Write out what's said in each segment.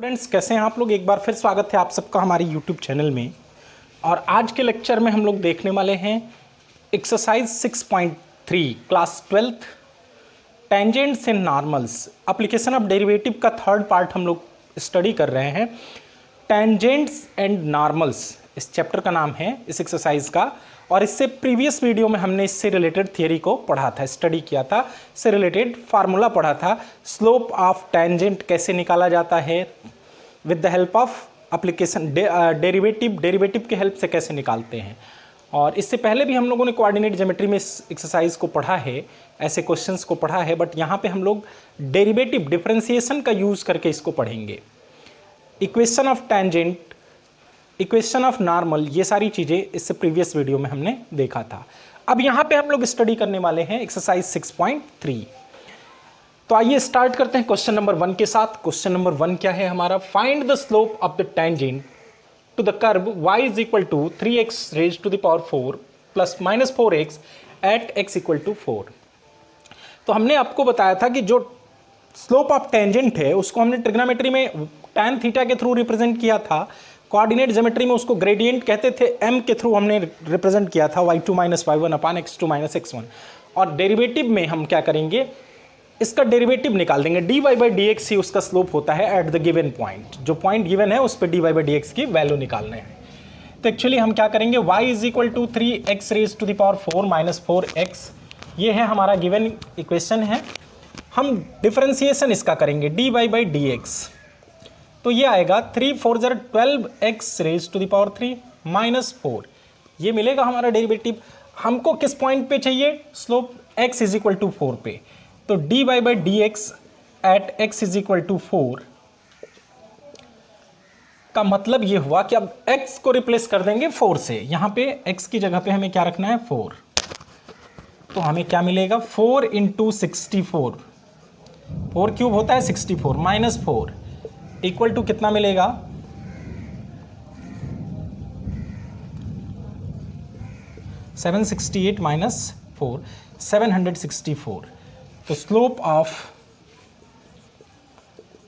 Friends, कैसे हैं आप लोग। एक बार फिर स्वागत है आप सबका हमारे YouTube चैनल में। और आज के लेक्चर में हम लोग देखने वाले हैं exercise 6.3 class 12th tangents and normals application of derivative का थर्ड पार्ट हम लोग स्टडी कर रहे हैं। टेंजेंट्स एंड नॉर्मल्स इस चैप्टर का नाम है, इस एक्सरसाइज का। और इससे प्रीवियस वीडियो में हमने इससे रिलेटेड थियरी को पढ़ा था, स्टडी किया था, इससे रिलेटेड फार्मूला पढ़ा था। स्लोप ऑफ टेंजेंट कैसे निकाला जाता है with the help of application, derivative के हेल्प से कैसे निकालते हैं। और इससे पहले भी हम लोगों ने कोऑर्डिनेट ज्योमेट्री में इस एक्सरसाइज को पढ़ा है, ऐसे क्वेश्चंस को पढ़ा है, बट यहाँ पे हम लोग डेरिवेटिव डिफरेंशिएशन का यूज़ करके इसको पढ़ेंगे। Equation of tangent, equation of normal, ये सारी चीज़ें इससे प्रीवियस वीडियो में हमने देखा था। अब यहाँ पे हम लोग स्टडी करने वाले हैं एक्सरसाइज 6.3। तो आइए स्टार्ट करते हैं क्वेश्चन नंबर 1 के साथ। क्वेश्चन नंबर 1 क्या है हमारा? Find the slope of the tangent to the curve y is equal to 3x raise to the power 4 plus minus 4x at x equal to 4। तो हमने आपको बताया था कि जो स्लोप ऑफ टेंजेंट है उसको हमने ट्रिग्नोमेट्री में tan थीटा के थ्रू रिप्रेजेंट किया था, कोऑर्डिनेट ज्योमेट्री में उसको ग्रेडियंट कहते थे, m के थ्रू हमने रिप्रेजेंट किया था y2 माइनस y1 अपान x2 माइनस x1। और डेरिवेटिव में हम क्या करेंगे, इसका डेरिवेटिव निकाल देंगे। dy बाई डी एक्स ही उसका स्लोप होता है एट द गिवन पॉइंट। जो पॉइंट गिवन है उस पर dy बाई डी एक्स की वैल्यू निकालने हैं। तो एक्चुअली हम क्या करेंगे, y is equal to 3x raise to the power 4 minus 4x, ये है हमारा गिवन इक्वेशन है। हम डिफरेंशिएशन इसका करेंगे dy बाई डी एक्स, तो ये आएगा 3 4 12x raise to the power 3 minus 4, ये मिलेगा हमारा डेरिवेटिव। हमको किस पॉइंट पे चाहिए slope? x is equal to 4 पे। तो dy by D x at x is equal to 4 का मतलब ये हुआ कि अब x को रिप्लेस कर देंगे 4 से। यहाँ पे x की जगह पे हमें क्या रखना है? 4। तो हमें क्या मिलेगा? 4 इंटू 64, 4 क्यूब होता है 64 माइनस 4 इक्वल टू कितना मिलेगा? 768 माइनस 4, 764। तो slope of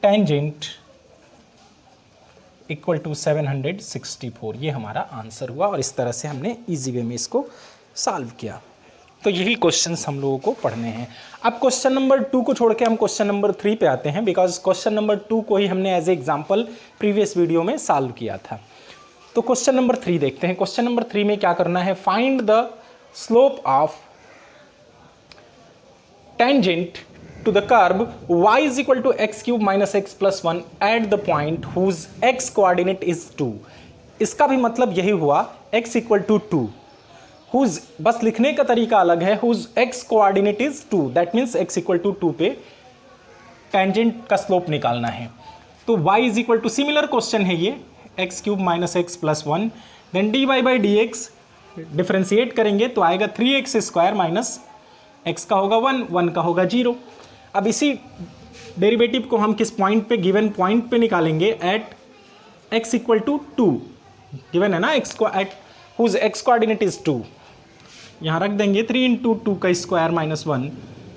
tangent equal to 764, ये हमारा आंसर हुआ। और इस तरह से हमने इजी वे में इसको सॉल्व किया। तो यही क्वेश्चंस हम लोगों को पढ़ने हैं। अब क्वेश्चन नंबर 2 को छोड़ के हम क्वेश्चन नंबर 3 पे आते हैं, बिकॉज क्वेश्चन नंबर 2 को ही हमने as a example previous video में सॉल्व किया था। तो क्वेश्चन नंबर 3 देखते हैं। क्वेश्चन नंबर 3 में क्या करना है? Find the slope of tangent to the curve y is equal to x cube minus x plus 1 at the point whose x coordinate is 2। इसका भी मतलब यही हुआ, x इक्वल टू 2, हुज बस लिखने का तरीका अलग है। Whose x coordinate is 2, that means x equal to 2 पे टेंजेंट का स्लोप निकालना है। तो y is equal to, similar question है ये, x cube minus x plus 1, then dy by D x differentiate करेंगे तो आएगा 3x स्क्वायर माइनस x का होगा 1, 1 का होगा 0। अब इसी डेरिवेटिव को हम किस पॉइंट पे, गिवन पॉइंट पे निकालेंगे? At x equal to 2, given है ना x को, at whose x coordinate is 2, यहाँ रख देंगे 3 इंटू 2 का square minus 1,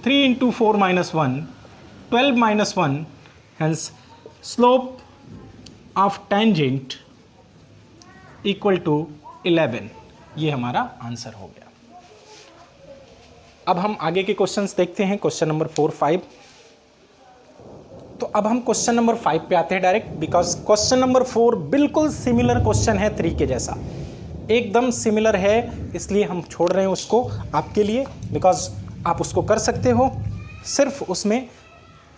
3 into 4 minus 1, 12 minus 1, hence slope of tangent equal to 11। ये हमारा आंसर हो गया। अब हम आगे के क्वेश्चंस देखते हैं, क्वेश्चन नंबर 4, 5। तो अब हम क्वेश्चन नंबर 5 पे आते हैं डायरेक्ट, बिकॉज क्वेश्चन नंबर 4 बिल्कुल सिमिलर क्वेश्चन है 3 के जैसा, एकदम सिमिलर है, इसलिए हम छोड़ रहे हैं उसको आपके लिए, बिकॉज आप उसको कर सकते हो। सिर्फ उसमें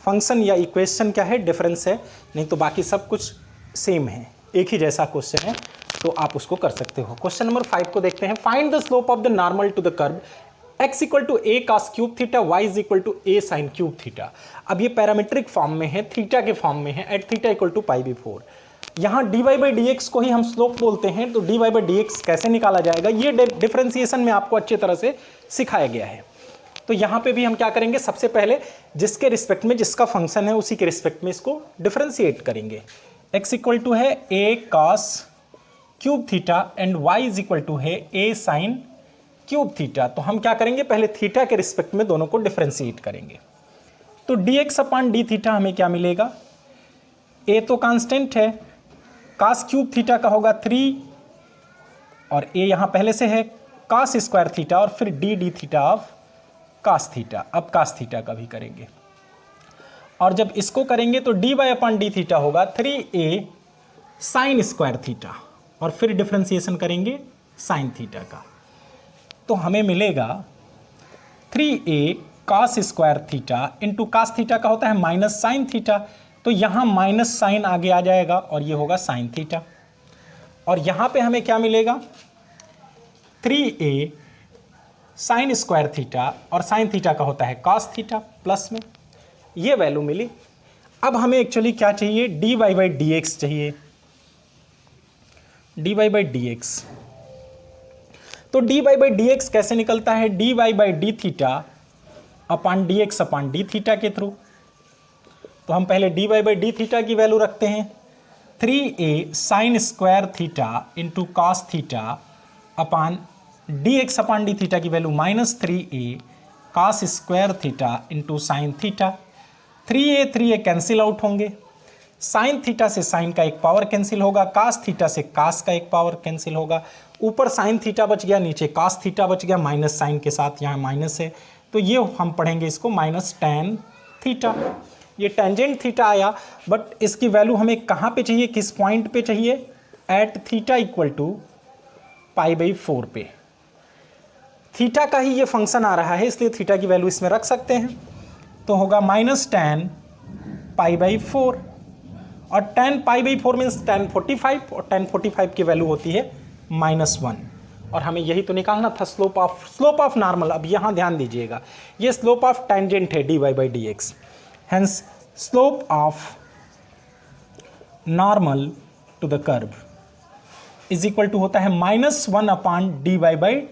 फंक्शन या इक्वेशन क्या है, डिफरेंस है, नहीं तो बाकी सब कुछ सेम है, एक ही जैसा क्वेश्चन है, तो आप उसको कर सकते हो। क्वेश्चन नंबर 5 को देखते हैं। Find the slope of the normal to the curve x equal to a cos cube theta, y is equal to a sin cube theta. अब ये पैरामीट्रिक फॉर्म में है, थीटा के फॉर्म में है, at theta equal to pi B 4। यहाँ dy by D x को ही हम स्लोप बोलते हैं, तो dy बाई डी एक्स कैसे निकाला जाएगा, ये डिफरेंशिएशन में आपको अच्छी तरह से सिखाया गया है। तो यहाँ पे भी हम क्या करेंगे, सबसे पहले जिसके रिस्पेक्ट में जिसका फंक्शन है उसी के रिस्पेक्ट में इसको डिफरेंशिएट करेंगे। x इक्वल टू है a cos cube theta and y is equal to है a sin क्यूब थीटा। तो हम क्या करेंगे, पहले थीटा के रिस्पेक्ट में दोनों को डिफरेंशिएट करेंगे। तो dx अपॉन डी थीटा हमें क्या मिलेगा? ए तो कांस्टेंट है, कास क्यूब थीटा का होगा 3 और ए यहाँ पहले से है कास स्क्वायर थीटा और फिर d d theta of cos theta. अब कास थीटा का भी करेंगे और जब इसको करेंगे तो d Y upon d theta होगा 3a साइन स्क्वायर थीटा और फिर डिफ्रेंसिएशन करेंगे साइन थीटा का, तो हमें मिलेगा 3a cos square theta into cos theta का होता है माइनस साइन थीटा, तो यहाँ माइनस साइन आगे आ जाएगा और ये होगा साइन थीटा। और यहाँ पे हमें क्या मिलेगा 3a साइन स्क्वायर थीटा और साइन थीटा का होता है कॉस थीटा प्लस में ये वैल्यू मिली। अब हमें एक्चुअली क्या चाहिए, dy बाई डी एक्स चाहिए, dy बाई डी एक्स। तो dy बाई डी एक्स कैसे निकलता है, dy by D theta upon D X upon D theta के थ्रू। तो हम पहले dy बाई डी थीटा की वैल्यू रखते हैं 3a sine square theta into cos theta upon D X upon D theta की value minus 3a cos square theta into sine theta. 3a cancel out होंगे, sine theta से sign का एक power cancel होगा, cos theta से कास का एक power cancel होगा, ऊपर साइन थीटा बच गया, नीचे कास थीटा बच गया, माइनस साइन के साथ यहाँ माइनस है, तो ये हम पढ़ेंगे इसको माइनस टैन थीटा। ये टेंजेंट थीटा आया, बट इसकी वैल्यू हमें कहाँ पे चाहिए, किस पॉइंट पे चाहिए, एट थीटा इक्वल टू π/4 पे। थीटा का ही ये फंक्शन आ रहा है इसलिए थीटा की वैल्यू इसमें रख सकते हैं, तो होगा माइनस टैन π/4 और टैन π/4 मीन्स टैन 45 और टैन 45 की वैल्यू होती है -1 और हमें यही तो निकालना था स्लोप ऑफ नॉर्मल। अब यहाँ ध्यान दीजिएगा ये स्लोप ऑफ टेंजेंट है dy by D x, hence slope of normal to the curve is equal to होता है -1 upon dy by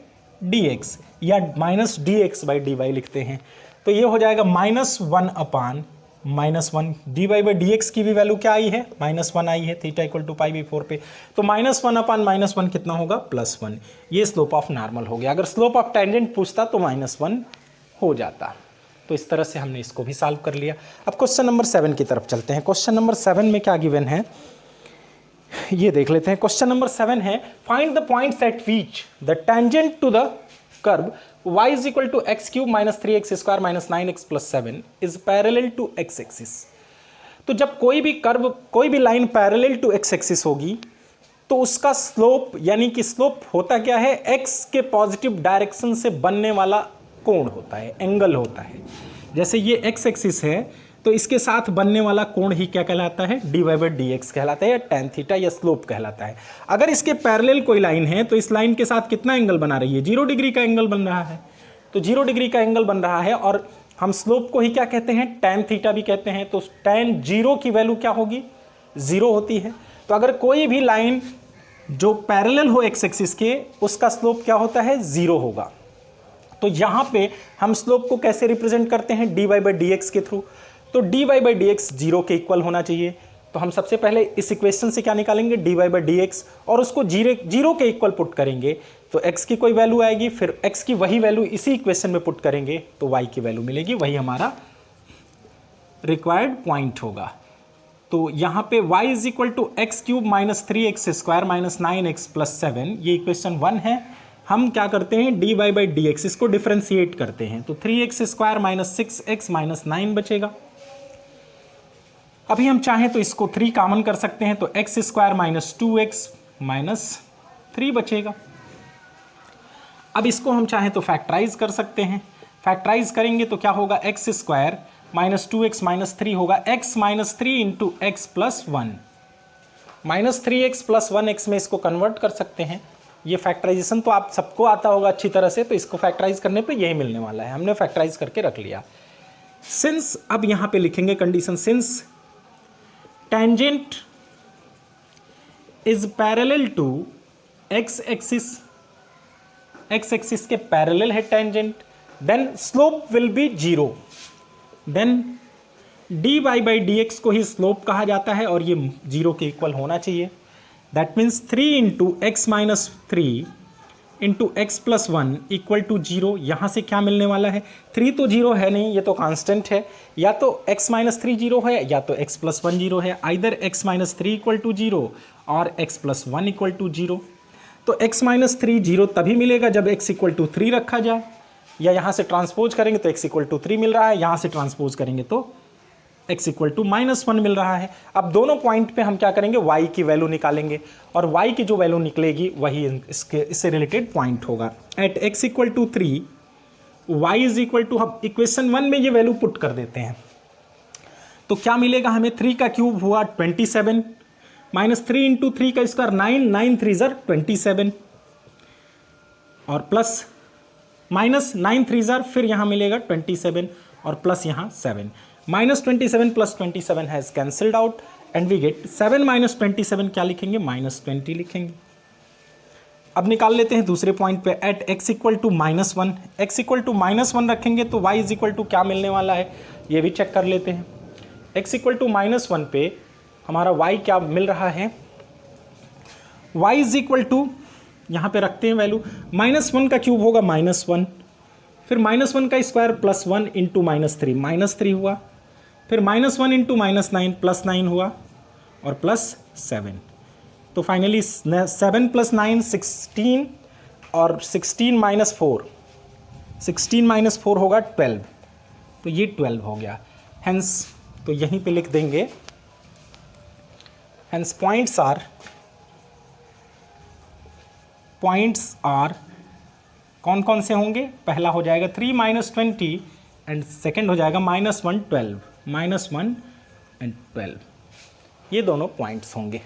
D x या minus d x by d y लिखते हैं, तो ये हो जाएगा -1 upon -1 d Y by D x की भी वैल्यू क्या आई है -1 आई है, थीटा इक्वल टू π/4 पे, तो -1 अपान -1 कितना होगा +1। ये स्लोप ऑफ नॉर्मल हो गया। अगर स्लोप ऑफ टेंजेंट पूछता तो -1 हो जाता। तो इस तरह से हमने इसको भी सॉल्व कर लिया। अब क्वेश्चन नंबर 7 की तरफ चलते हैं। क्वेश्चन नंबर 7 में क्या गिवन है ये देख लेते हैं। क्वेश्चन नंबर 7 है find the points at which the tangent to the curve y is equal to x cube minus 3x square minus 9x plus 7 is parallel to x axis. तो जब कोई भी कर्व कोई भी line parallel to x axis होगी तो उसका slope यानी कि स्लोप होता क्या है, x के पॉजिटिव डायरेक्शन से बनने वाला कोण होता है, एंगल होता है। जैसे ये x एक्सिस है तो इसके साथ बनने वाला कोण ही क्या कहलाता है, dy बाई डी एक्स कहलाता है या tan थीटा या स्लोप कहलाता है। अगर इसके पैरेलल कोई लाइन है तो इस लाइन के साथ कितना एंगल बना रही है, 0 डिग्री का एंगल बन रहा है। तो 0 डिग्री का एंगल बन रहा है और हम स्लोप को ही क्या कहते हैं, tan थीटा भी कहते हैं। तो tan 0 की वैल्यू क्या होगी, 0 होती है। तो अगर कोई भी लाइन जो पैरेलल हो x एक्सिस के उसका स्लोप क्या होता है, 0 होगा। तो यहाँ पे हम स्लोप को कैसे रिप्रेजेंट करते हैं, dy बाई डी एक्स के थ्रू। तो dy बाई डी एक्स 0 के इक्वल होना चाहिए। तो हम सबसे पहले इस इक्वेशन से क्या निकालेंगे, dy बाई डी एक्स और उसको 0 के इक्वल पुट करेंगे तो x की कोई वैल्यू आएगी, फिर x की वही वैल्यू इसी इक्वेशन में पुट करेंगे तो y की वैल्यू मिलेगी, वही हमारा रिक्वायर्ड पॉइंट होगा। तो यहाँ पे y is equal to x cube minus 3x square minus 9x plus 7, ये इक्वेशन 1 है। हम क्या करते हैं, dy बाई डी एक्स इसको डिफ्रेंशिएट करते हैं तो 3x square minus 6x minus 9 बचेगा। अभी हम चाहें तो इसको 3 कॉमन कर सकते हैं तो x square minus 2x minus 3 बचेगा। अब इसको हम चाहें तो फैक्टराइज कर सकते हैं। फैक्टराइज करेंगे तो क्या होगा, x square minus 2x minus 3 होगा x minus 3 into x plus 1 minus 3x plus 1x में इसको कन्वर्ट कर सकते हैं। ये फैक्टराइजेशन तो आप सबको आता होगा अच्छी तरह से, तो इसको फैक्टराइज करने पे यही मिलने वाला है। हमने फैक्टराइज करके रख लिया। सिंस अब यहाँ पे लिखेंगे condition, since tangent is parallel to x axis के पैरेलल है tangent, then slope will be 0। देन dy बाई डी एक्स को ही स्लोप कहा जाता है और ये 0 के इक्वल होना चाहिए। That means 3 into x minus 3 into x plus one equal to zero. यहाँ से क्या मिलने वाला है, 3 तो जीरो है नहीं, ये तो कांस्टेंट है, या तो x माइनस थ्री जीरो है या तो x प्लस वन जीरो है, either x minus three equal to zero और x plus one equal to zero. तो x माइनस थ्री जीरो तभी मिलेगा जब x इक्वल टू थ्री रखा जाए, या यहाँ से ट्रांसपोज करेंगे तो x इक्वल टू थ्री मिल रहा है, यहाँ से ट्रांसपोज करेंगे तो x equal to minus one मिल रहा है। अब दोनों पॉइंट पे हम क्या करेंगे, y की वैल्यू निकालेंगे और y की जो वैल्यू निकलेगी वही इससे रिलेटेड पॉइंट होगा। At x equal to three y is equal to, हम इक्वेशन वन में ये वैल्यू पुट कर देते हैं तो क्या मिलेगा हमें, 3 का क्यूब हुआ 27 माइनस 3 इंटू थ्री का स्क्वायर 9, 9 3 ज़र 27 और प्लस माइनस 9 3 ज़र फिर यहाँ मिलेगा 27 और प्लस यहाँ 7, minus 27 plus 27 has cancelled out and we get 7 minus 27 क्या लिखेंगे, माइनस 20 लिखेंगे। अब निकाल लेते हैं दूसरे पॉइंट पे, at x equal to minus one, x equal to minus one रखेंगे तो y इज इक्वल टू क्या मिलने वाला है, ये भी चेक कर लेते हैं। x equal to minus one पे हमारा y क्या मिल रहा है, y इज इक्वल टू, यहाँ पे रखते हैं वैल्यू, माइनस वन का क्यूब होगा माइनस वन, फिर माइनस वन का square plus one into minus three हुआ, फिर minus one into minus nine plus nine हुआ और प्लस 7। तो फाइनली 7 प्लस 9 16 और 16 माइनस 4, 16 माइनस 4 होगा 12, तो ये 12 हो गया। हेंस तो यहीं पे लिख देंगे, हेंस पॉइंट्स आर कौन कौन से होंगे, पहला हो जाएगा 3 माइनस 20 एंड सेकेंड हो जाएगा माइनस 1 12, माइनस 1 एंड 12, ये दोनों पॉइंट्स होंगे।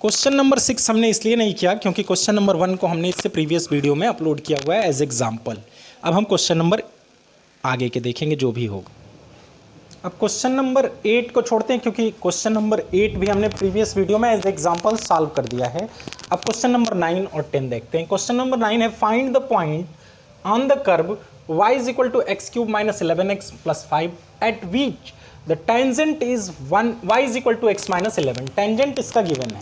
क्वेश्चन नंबर 6 हमने इसलिए नहीं किया क्योंकि क्वेश्चन नंबर 1 को हमने इससे प्रीवियस वीडियो में अपलोड किया हुआ है एज एग्जाम्पल। अब हम क्वेश्चन नंबर आगे के देखेंगे जो भी होगा। अब क्वेश्चन नंबर 8 को छोड़ते हैं क्योंकि क्वेश्चन नंबर 8 भी हमने प्रीवियस वीडियो में एज एग्जाम्पल सॉल्व कर दिया है। अब क्वेश्चन नंबर 9 और 10 देखते हैं। क्वेश्चन नंबर 9 है, find the point on the curve y is equal to x cube minus 11x plus 5 at which the tangent is 1, y is equal to x minus 11। Tangent इसका given है,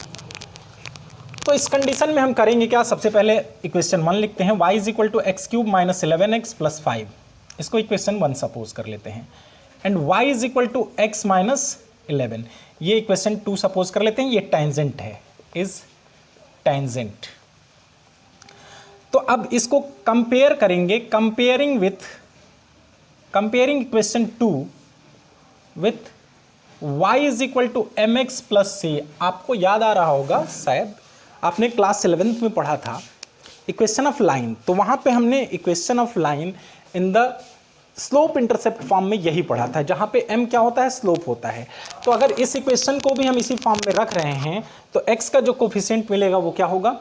तो इस condition में हम करेंगे क्या, सबसे पहले इक्वेशन 1 लिखते हैं, y is equal to x cube minus 11x plus 5, इसको इक्वेशन 1 सपोज कर लेते हैं, and y is equal to x minus 11, ये इक्वेशन 2 सपोज कर लेते हैं। ये टेंजेंट है, इज टेंजेंट। तो अब इसको कंपेयर करेंगे, comparing equation 2 with y is equal to M x plus C. आपको याद आ रहा होगा, शायद आपने क्लास 11th में पढ़ा था इक्वेशन ऑफ लाइन, तो वहाँ पे हमने equation of line in the slope intercept form में यही पढ़ा था, जहाँ पे m क्या होता है, स्लोप होता है। तो अगर इस इक्वेशन को भी हम इसी फॉर्म में रख रहे हैं तो x का जो कोफिशिएंट मिलेगा वो क्या होगा,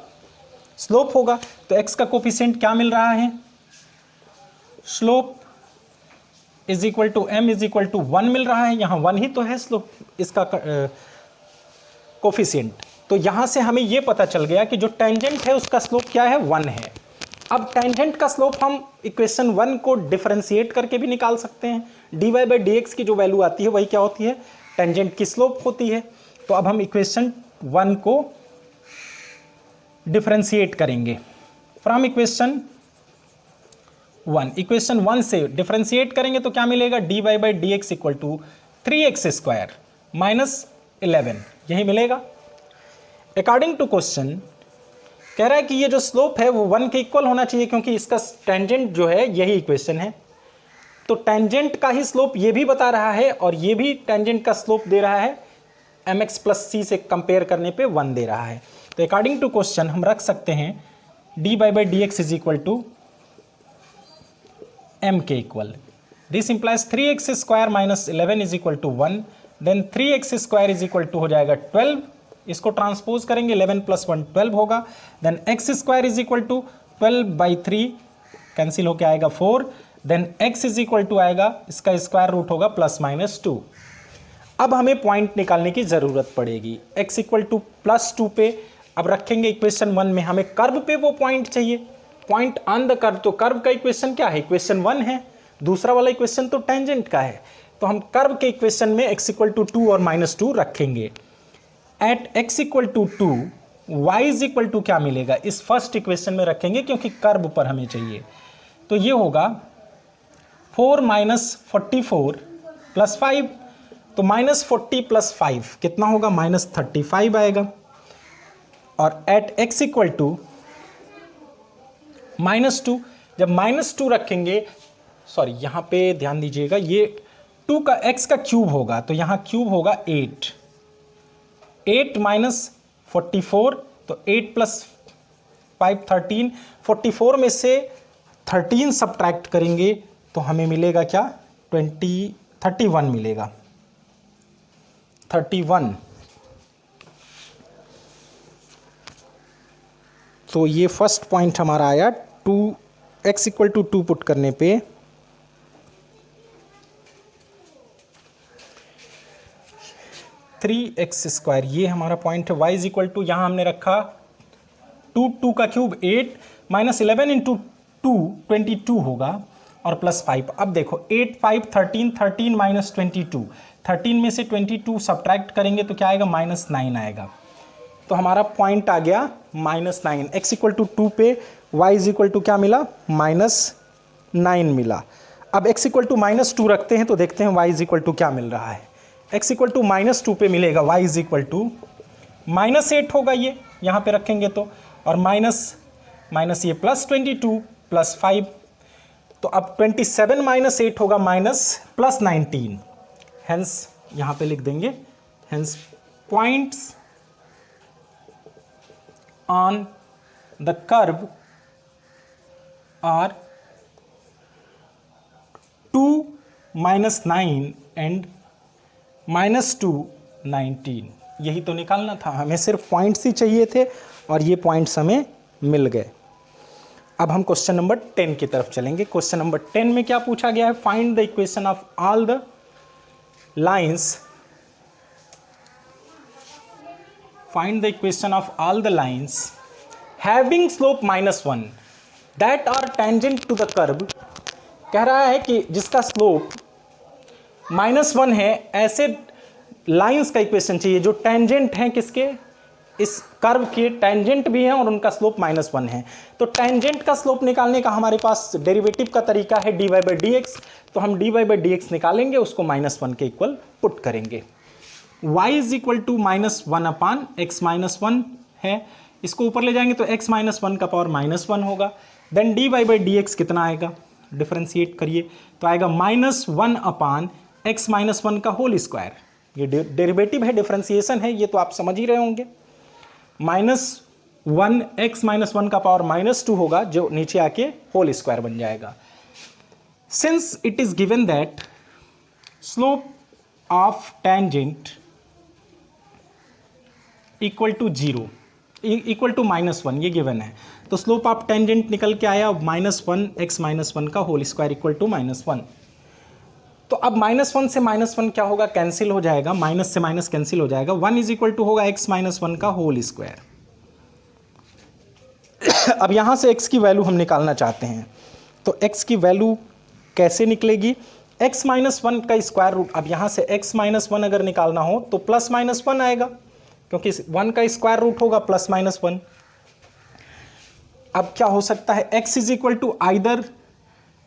स्लोप होगा। तो x का कोफिशिएंट क्या मिल रहा है, slope is equal to m is equal to 1 मिल रहा है, यहाँ 1 ही तो है स्लोप इसका कोफिशिएंट। तो यहाँ से हमें ये पता चल गया कि जो टेंजेंट है उसका स्लोप क्या है, 1 है। अब टेंजेंट का स्लोप हम इक्वेशन 1 को डिफरेंशिएट करके भी निकाल सकते हैं। dy बाई डी एक्स की जो वैल्यू आती है वही क्या होती है, टेंजेंट की स्लोप होती है। तो अब हम इक्वेशन 1 को डिफरेंशिएट करेंगे फ्रॉम इक्वेशन 1। इक्वेशन 1 से डिफरेंशिएट करेंगे तो क्या मिलेगा, dy by D x equal to 3x square minus 11, यही मिलेगा। अकॉर्डिंग टू क्वेश्चन कह रहा है कि ये जो स्लोप है वो 1 के इक्वल होना चाहिए क्योंकि इसका टेंजेंट जो है यही इक्वेशन है। तो टेंजेंट का ही स्लोप ये भी बता रहा है और ये भी टेंजेंट का स्लोप दे रहा है, mx प्लस सी से कंपेयर करने पे 1 दे रहा है। तो अकॉर्डिंग टू क्वेश्चन हम रख सकते हैं dy by D x is equal to m के equal. This implies 3x square minus 11 is equal to 1, then 3x square is equal to हो जाएगा 12, इसको ट्रांसपोज करेंगे 11 प्लस 1 12 होगा, then x square is equal to 12 by 3 cancel होके आएगा 4, then x is equal to आएगा, इसका स्क्वायर रूट होगा प्लस माइनस 2। अब हमें पॉइंट निकालने की ज़रूरत पड़ेगी, x इक्वल टू प्लस 2 पे अब रखेंगे इक्वेशन 1 में, हमें कर्व पे वो पॉइंट चाहिए, पॉइंट ऑन द कर्व। तो कर्व का इक्वेशन क्या है, इक्वेशन 1 है, दूसरा वाला इक्वेशन तो टेंजेंट का है। तो हम कर्व के इक्वेशन में x इक्वल टू 2 और माइनस 2 रखेंगे। At x equal to 2 y is equal to क्या मिलेगा, इस फर्स्ट इक्वेशन में रखेंगे क्योंकि कर्व पर हमें चाहिए। तो ये होगा 4 माइनस 44 प्लस 5, तो माइनस 40 प्लस 5 कितना होगा, माइनस 35 आएगा। और एट x इक्वल टू -2, जब -2 रखेंगे, सॉरी यहाँ पे ध्यान दीजिएगा, ये 2 का x का क्यूब होगा, तो यहाँ क्यूब होगा 8 माइनस 44, तो 8 प्लस 5 13, 44 में से 13 सब्ट्रैक्ट करेंगे तो हमें मिलेगा क्या, 31 मिलेगा, 31। तो ये फर्स्ट पॉइंट हमारा आया। 2x इक्वल टू 2 पुट करने पे 3x², ये हमारा पॉइंट है। y इज इक्वल टू, यहाँ हमने रखा 2 का क्यूब 8 माइनस 11 इंटू 2 22 होगा और प्लस 5। अब देखो 8 5 13, 13 माइनस 22, 13 में से 22 सब्ट्रैक्ट करेंगे तो क्या आएगा, -9 आएगा। तो हमारा पॉइंट आ गया -9। x इक्वल टू 2 पे y इज इक्वल टू क्या मिला, -9 मिला। अब x इक्वल टू -2 रखते हैं तो देखते हैं y इज इक्वल टू क्या मिल रहा है। x इक्वल टू -2 पे मिलेगा y इज इक्वल टू -8 होगा, ये यहाँ पे रखेंगे तो, और माइनस ये प्लस 22 प्लस 5, तो अब 27 माइनस 8 होगा प्लस 19। हेंस यहाँ पे लिख देंगे, hence points on the curve are 2 minus 9 and -2 19। यही तो निकालना था, हमें सिर्फ पॉइंट्स ही चाहिए थे और ये पॉइंट्स हमें मिल गए। अब हम क्वेश्चन नंबर 10 की तरफ चलेंगे। क्वेश्चन नंबर 10 में क्या पूछा गया है, find the equation of all the lines, find the equation of all the lines having slope -1 that are tangent to the curve। कह रहा है कि जिसका स्लोप -1 है, ऐसे लाइंस का इक्वेशन चाहिए जो टेंजेंट हैं, किसके, इस कर्व के टेंजेंट भी हैं और उनका स्लोप -1 है। तो टेंजेंट का स्लोप निकालने का हमारे पास डेरिवेटिव का तरीका है dy/dx, तो हम dy/dx निकालेंगे, उसको -1 के इक्वल पुट करेंगे। y is equal to -1 upon x -1 है, इसको ऊपर ले जाएंगे तो x -1 का पावर -1 होगा। देन dy/dx कितना आएगा, डिफरेंशिएट करिए तो आएगा -1 अपान x -1 का होल स्क्वायर। ये डेरिवेटिव है, डिफरेंशिएशन है, ये तो आप समझ ही रहे होंगे। -1 x -1 का पावर -2 होगा, जो नीचे आके होल स्क्वायर बन जाएगा। Since it is given that slope of tangent equal to 0 equal to -1, ये गिवन है, तो स्लोप ऑफ टेंजेंट निकल के आया -1 x -1 का होल स्क्वायर इक्वल टू -1। तो अब -1 से -1 क्या होगा, कैंसिल हो जाएगा, माइनस से माइनस कैंसिल हो जाएगा। 1 इज इक्वल टू होगा x -1 का होल स्क्वायर। अब यहां से x की वैल्यू हम निकालना चाहते हैं, तो x की वैल्यू कैसे निकलेगी, x -1 का स्क्वायर रूट। अब यहां से x -1 अगर निकालना हो तो +-1 आएगा, क्योंकि 1 का स्क्वायर रूट होगा +-1। अब क्या हो सकता है, x is equal to either,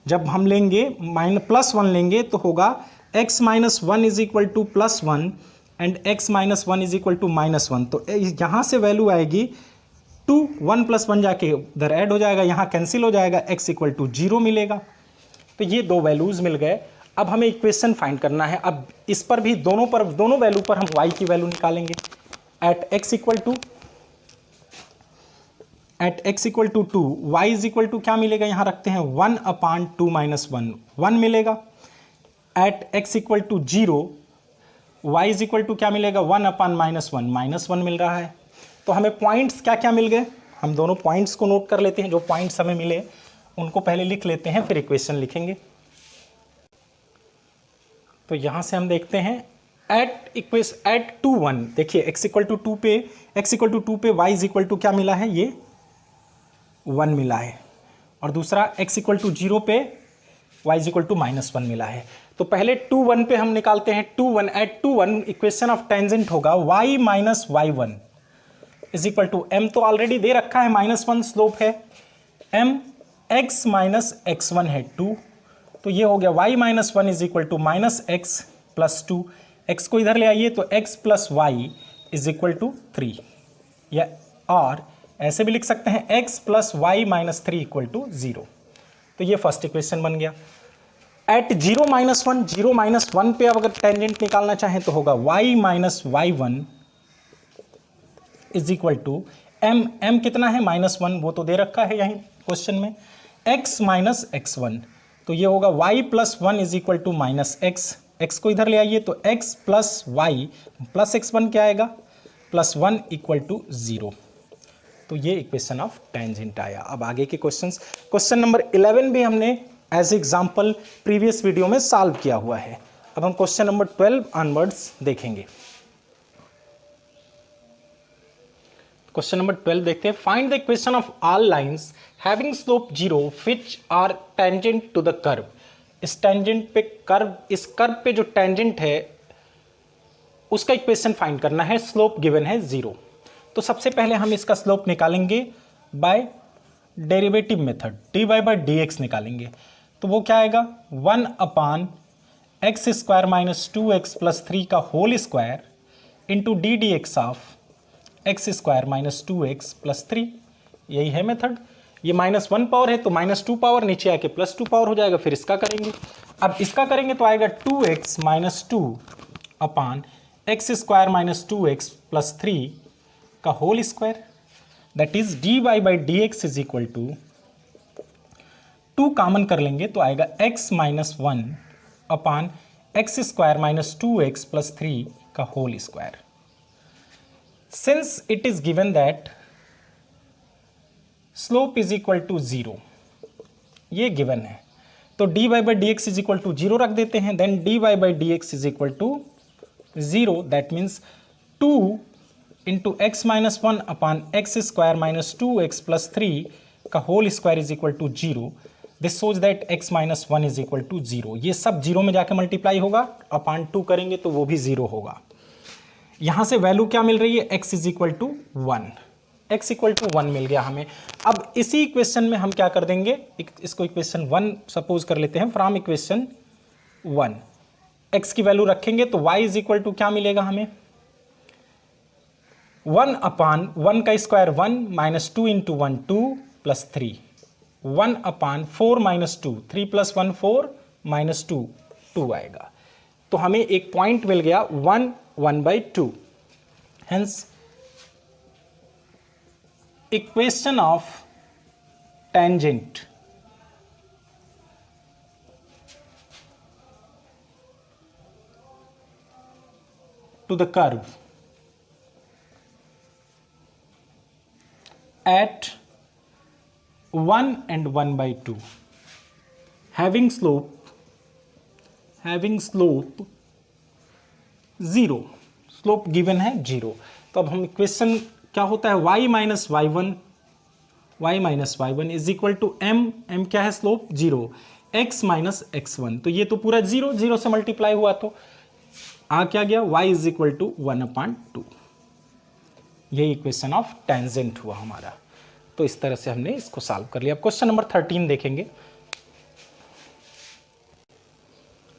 जब हम लेंगे +1 लेंगे तो होगा x -1 is equal to +1 and x -1 is equal to -1। तो यहाँ से वैल्यू आएगी 2, 1 + 1 जाके उधर ऐड हो जाएगा, यहाँ कैंसिल हो जाएगा, x इक्वल टू 0 मिलेगा। तो ये दो वैल्यूज़ मिल गए। अब हमें इक्वेशन फाइंड करना है। अब इस पर भी दोनों वैल्यू पर हम y की वैल्यू निकालेंगे। At x equal to 2, y is equal to क्या मिलेगा, यहाँ रखते हैं 1 अपान 2 - 1, 1 मिलेगा। At x equal to 0, y is equal to क्या मिलेगा, 1 अपान -1, -1 मिल रहा है। तो हमें पॉइंट्स क्या क्या मिल गए, हम दोनों पॉइंट्स को नोट कर लेते हैं। जो पॉइंट्स हमें मिले उनको पहले लिख लेते हैं, फिर इक्वेशन लिखेंगे। तो यहाँ से हम देखते हैं एट 2 1, देखिए x इक्वल टू 2 पे y इज इक्वल टू क्या मिला है, ये 1 मिला है, और दूसरा x इक्वल टू 0 पे y इज इक्वल टू -1 मिला है। तो पहले 2 1 पे हम निकालते हैं। 2 1 एट 2 1 इक्वेशन ऑफ टेंजेंट होगा y - y1, is equal to m तो ऑलरेडी दे रखा है -1 स्लोप है, m x माइनस x1 है 2, तो ये हो गया y minus 1 is equal to minus x plus 2, x को इधर ले आइए तो x plus y is equal to 3, या और ऐसे भी लिख सकते हैं x plus y minus 3 equal to 0। तो ये फर्स्ट इक्वेशन बन गया। एट 0 माइनस 1, 0 माइनस 1 पे अब अगर टेंजेंट निकालना चाहें तो होगा y minus y1 is equal to m कितना है -1, वो तो दे रखा है यहीं क्वेश्चन में, x माइनस x1, तो ये होगा y plus 1 is equal to minus x को इधर ले आइए तो x plus Y plus x1 क्या आएगा +1 इक्वल टू 0। तो ये इक्वेशन ऑफ टेंजेंट आया। अब आगे के क्वेश्चंस, क्वेश्चन नंबर 11 भी हमने एज एग्जाम्पल प्रीवियस वीडियो में सॉल्व किया हुआ है। अब हम क्वेश्चन नंबर 12 ऑनवर्ड्स देखेंगे। क्वेश्चन नंबर 12 देखते हैं। Find the equation of all lines having slope 0 which are tangent to the curve. इस टेंजेंट पे कर्व, इस कर्व पे जो टेंजेंट है उसका इक्वेशन फाइंड करना है। स्लोप गिवन है 0। तो सबसे पहले हम इसका स्लोप निकालेंगे by derivative method, dy by dx निकालेंगे। तो वो क्या आएगा 1 upon x square minus 2x plus 3 का whole square into D D X of X square minus 2x plus 3। यही है मेथड। ये -1 पावर है तो -2 पावर, नीचे आके +2 पावर हो जाएगा। फिर इसका करेंगे, अब इसका करेंगे तो आएगा 2x minus 2 upon x square minus 2x plus 3 का whole square, that is dy by D x is equal to 2 common कर लेंगे तो आएगा x minus 1 upon x square minus 2x plus 3 का whole square. Since it is given that slope is equal to 0, ये given है तो dy by D x is equal to 0 रख देते हैं। Then dy by D x is equal to 0, that means 2 into x minus 1 upon x square minus 2x plus 3 का whole square is equal to 0। This shows that x minus 1 is equal to 0। ये सब 0 में जाके multiply होगा, अपान 2 करेंगे तो वो भी 0 होगा। यहाँ से वैल्यू क्या मिल रही है x is equal to 1, x equal to 1 मिल गया हमें। अब इसी इक्वेशन में हम क्या कर देंगे, इसको इक्वेशन 1 सपोज कर लेते हैं। फ्रॉम इक्वेशन 1 x की वैल्यू रखेंगे तो y इज इक्वल टू क्या मिलेगा हमें 1 अपान 1 का स्क्वायर 1 माइनस 2 इंटू 1 2 प्लस 3, 1 अपान 4 माइनस 2, 3 प्लस 1 4 माइनस 2 2 आएगा। तो हमें एक पॉइंट मिल गया 1 1/2। Hence equation of tangent to the curve at 1 and 1/2 having slope 0, slope given है 0। तो अब हम इक्वेशन क्या होता है y minus y one is equal to m क्या है स्लोप 0, x माइनस x1, तो ये तो पूरा 0 से मल्टीप्लाई हुआ तो आ क्या गया y इज इक्वल टू 1/2। ये इक्वेशन ऑफ टेंजेंट हुआ हमारा। तो इस तरह से हमने इसको सॉल्व कर लिया। अब क्वेश्चन नंबर 13 देखेंगे।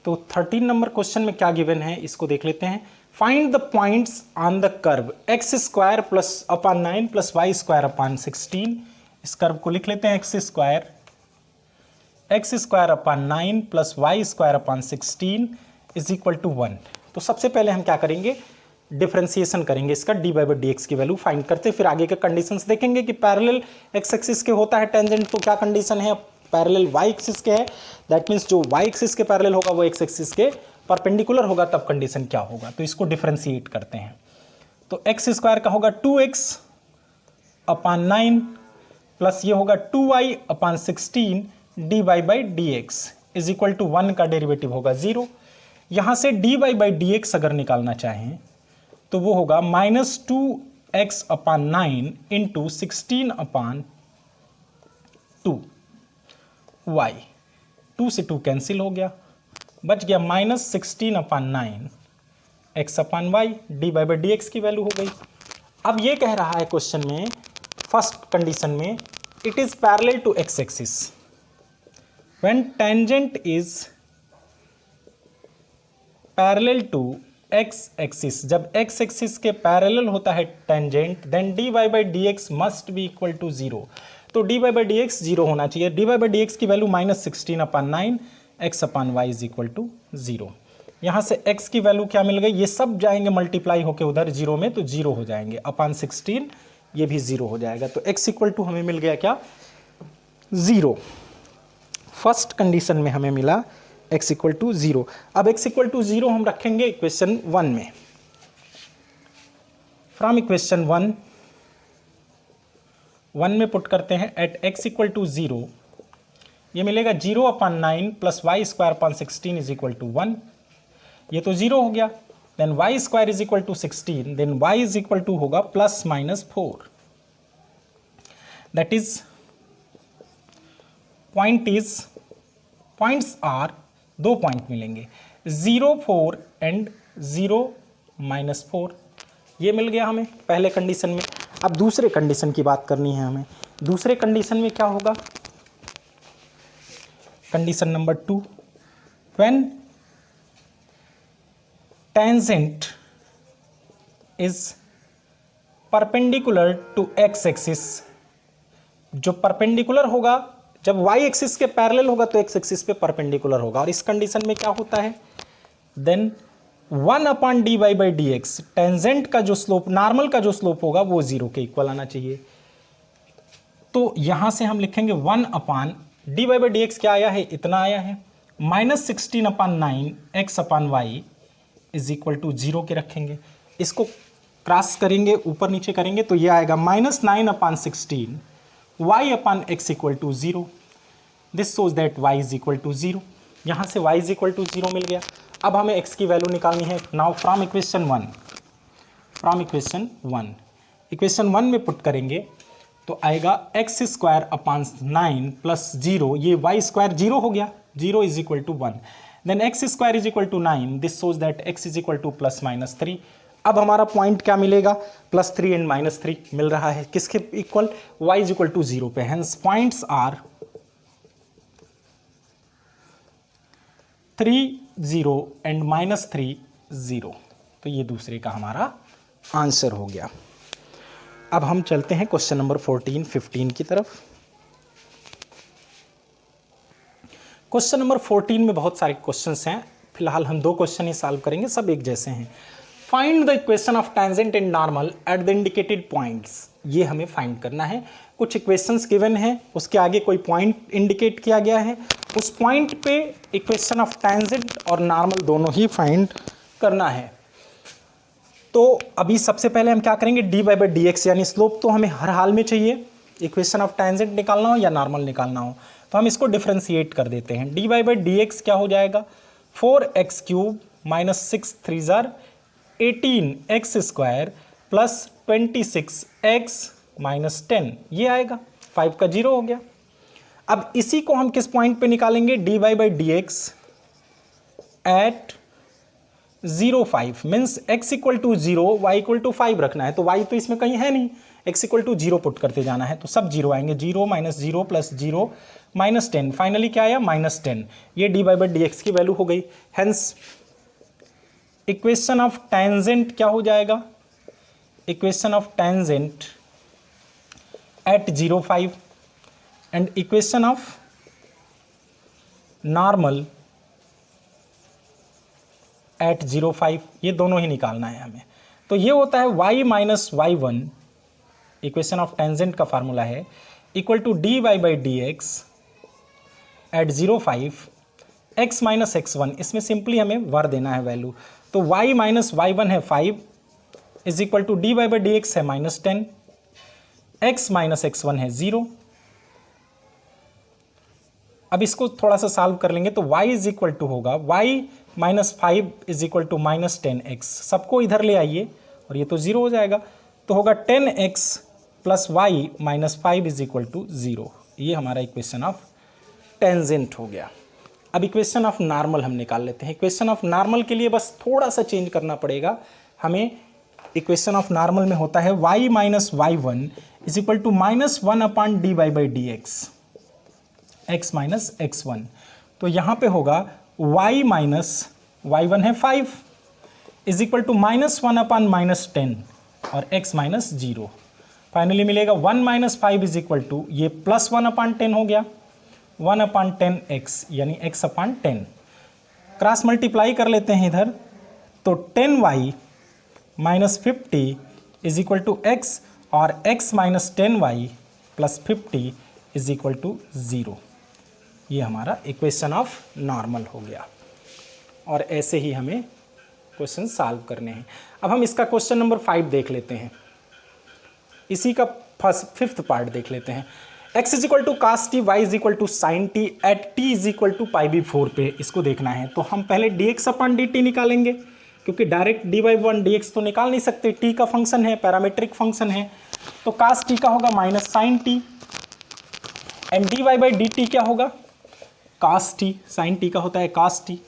तो 13 नंबर क्वेश्चन में क्या गिवन है इसको देख लेते हैं। Find the points on the curve x square plus upon 9 plus y square upon 16। इस कर्व को लिख लेते हैं x square upon 9 plus y square upon 16 is equal to 1। तो सबसे पहले हम क्या करेंगे, डिफरेंशिएशन करेंगे इसका, डी बाई डी एक्स की वैल्यू फाइंड करते फिर आगे के कंडीशंस देखेंगे कि पैरेलल एक्स एक्सिस के होता है टेंजेंट तो क्या कंडीशन है, पैरेलल वाई एक्सिस के है, दैट मीन्स जो वाई एक्सिस के पैरेलल होगा वो एक्स एक्सिस के परपेंडिकुलर होगा, तब कंडीशन क्या होगा। तो इसको डिफरेंशिएट करते हैं। तो एक्स स्क्वायर का होगा 2x अपान 9 प्लस ये होगा 2y upon 16 d by D x is equal to 1 का डेरिवेटिव होगा 0। यहाँ से डी बाई डी एक्स अगर निकालना चाहें तो वो होगा -2x अपान 9 इंटू 16 अपान 2y, 2 से 2 कैंसिल हो गया, बच गया -16 upon 9 x upon y, d by D x की वैल्यू हो गई। अब ये कह रहा है क्वेश्चन में, फर्स्ट कंडीशन में, it is parallel to x axis when tangent is parallel to x axis, जब एक्स एक्सिस के पैरेलल होता है tangent, then dy by D x must be equal to 0। तो dy बाई डी एक्स 0 होना चाहिए। dy by D x की value -16/9 x/y is equal to 0। यहाँ से x की वैल्यू क्या मिल गई, ये सब जाएंगे मल्टीप्लाई होके उधर 0 में, तो 0 हो जाएंगे, अपॉन 16 ये भी 0 हो जाएगा। तो x इक्वल टू हमें मिल गया क्या, 0। फर्स्ट कंडीशन में हमें मिला x इक्वल टू 0। अब x इक्वल टू 0 हम रखेंगे इक्वेशन 1 में। फ्रॉम इक्वेशन 1 में पुट करते हैं, एट x इक्वल टू 0 ये मिलेगा 0/9 plus y square upon 16 is equal to 1। ये तो 0 हो गया। Then y square is equal to 16, then y is equal to होगा +-4। That is points are, 2 point मिलेंगे, 0, 4 एंड 0, -4। ये मिल गया हमें पहले कंडीशन में। अब दूसरे कंडीशन की बात करनी है हमें। दूसरे कंडीशन में क्या होगा, condition number 2, when tangent is perpendicular to x axis, जो परपेंडिकुलर होगा, जब y एक्सिस के पैरेलल होगा तो x एक्सिस पे परपेंडिकुलर होगा। और इस कंडीशन में क्या होता है, then 1/dy by D x, tangent का जो स्लोप, नॉर्मल का जो स्लोप होगा वो 0 के इक्वल आना चाहिए। तो यहां से हम लिखेंगे 1/dy बाई डी एक्स क्या आया है, इतना आया है, -16/9 x/y इज इक्वल टू 0 के रखेंगे। इसको क्रॉस करेंगे, ऊपर नीचे करेंगे तो ये आएगा -9/16 y/x equal to 0। This shows that y is equal to 0। यहाँ से y इज इक्वल टू 0 मिल गया। अब हमें x की वैल्यू निकालनी है। नाउ फ्रॉम इक्वेशन 1 में पुट करेंगे तो आएगा x² 9 + 0, ये y² 0 हो गया, 0 is equal to 1। Then x² is equal to 9, this shows that x is equal to +-3। अब हमारा पॉइंट क्या मिलेगा, +3 एंड -3 मिल रहा है, किसके equal, y is equal to 0 पे। Hence points are 3, 0 and -3, 0। तो ये दूसरे का हमारा आंसर हो गया। अब हम चलते हैं क्वेश्चन नंबर 14, 15 की तरफ। क्वेश्चन नंबर 14 में बहुत सारे क्वेश्चंस हैं, फिलहाल हम 2 क्वेश्चन ही सॉल्व करेंगे, सब एक जैसे हैं। Find the equation of tangent and normal at the indicated points, ये हमें फाइंड करना है। कुछ इक्वेशंस गिवन है, उसके आगे कोई पॉइंट इंडिकेट किया गया है, उस पॉइंट पे इक्वेशन ऑफ टेंजेंट और नॉर्मल दोनों ही फाइंड करना है। तो अभी सबसे पहले हम क्या करेंगे, dy बाई डी एक्स, यानी स्लोप तो हमें हर हाल में चाहिए, इक्वेशन ऑफ टेंजेंट निकालना हो या नॉर्मल निकालना हो, तो हम इसको डिफ्रेंशिएट कर देते हैं। dy बाई डी एक्स क्या हो जाएगा, 4x³ -6 3 18x² + 26x -10, ये आएगा, 5 का 0 हो गया। अब इसी को हम किस पॉइंट पे निकालेंगे, dy by D x at 0, 5 means x equal to 0, y equal to 5 रखना है। तो y तो इसमें कहीं है नहीं, x इक्वल टू 0 पुट करते जाना है, तो सब 0 आएंगे, 0 -0 + 0 -10, फाइनली क्या आया, -10। ये dy बाई डी एक्स की वैल्यू हो गई। हेंस इक्वेशन ऑफ टेंजेंट क्या हो जाएगा, equation of tangent eight 0, 5 and equation of normal at 0, 5, ये दोनों ही निकालना है हमें। तो ये होता है y - y1, equation of tangent का फार्मूला है, equal to dy by D x at 0, 5 x - x1, इसमें सिंपली हमें वर देना है वैल्यू। तो y - y1 है 5 is equal to dy by D x है -10, x - x1 है 0। अब इसको थोड़ा सा सॉल्व कर लेंगे तो y इज इक्वल टू होगा y - 5 is equal to -10x, सबको इधर ले आइए और ये तो 0 हो जाएगा, तो होगा 10x + y - 5 is equal to 0। ये हमारा इक्वेशन ऑफ टेंजेंट हो गया। अब इक्वेशन ऑफ नॉर्मल हम निकाल लेते हैं। इक्वेशन ऑफ नॉर्मल के लिए बस थोड़ा सा चेंज करना पड़ेगा हमें, इक्वेशन ऑफ नॉर्मल में होता है y minus y one is equal to minus one upon d Y by D x, x minus x one. तो यहाँ पे होगा y माइनस वाई वन है 5 is equal to minus one upon minus 10 और x minus 0। Finally मिलेगा 1 minus 5 is equal to ये plus 1 upon 10 हो गया 1 अपॉन 10x यानी x अपॉन 10। क्रॉस मल्टीप्लाई कर लेते हैं इधर, तो 10y minus 50 is equal to x और x minus 10y plus 50 is equal to 0। ये हमारा इक्वेशन ऑफ नॉर्मल हो गया। और ऐसे ही हमें क्वेश्चन सॉल्व करने हैं। अब हम इसका क्वेश्चन नंबर 5 देख लेते हैं, इसी का फिफ्थ पार्ट देख लेते हैं। x is equal to cos t, y is equal to sine t at t is equal to pi B 4 पे इसको देखना है। तो हम पहले dx अपॉन dt निकालेंगे, क्योंकि डायरेक्ट dy वन dx तो निकाल नहीं सकते, t का फंक्शन है, पैरामीट्रिक फंक्शन है। तो कास टी का होगा minus sine t and dy by dt क्या होगा कास टी, साइन टी का होता है कास टी।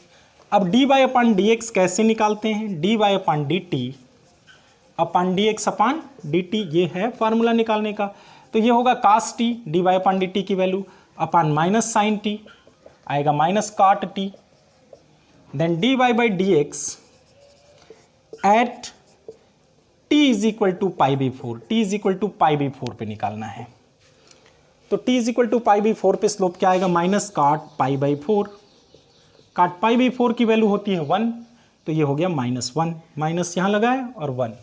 अब dy अपॉन dx कैसे निकालते हैं, dy upon dt upon dx upon dt, ये है फार्मूला निकालने का। तो ये होगा cos T, D Y upon D T की value upon minus sine T आएगा minus cot T, then D Y by D x at T is equal to pi B 4, T is equal to pi B 4 पे निकालना है। तो T is equal to pi B 4 पे slope क्या आएगा minus काट pi by 4, काट pi by 4 की वैल्यू होती है 1, तो ये हो गया माइनस 1, माइनस यहाँ लगाए और 1,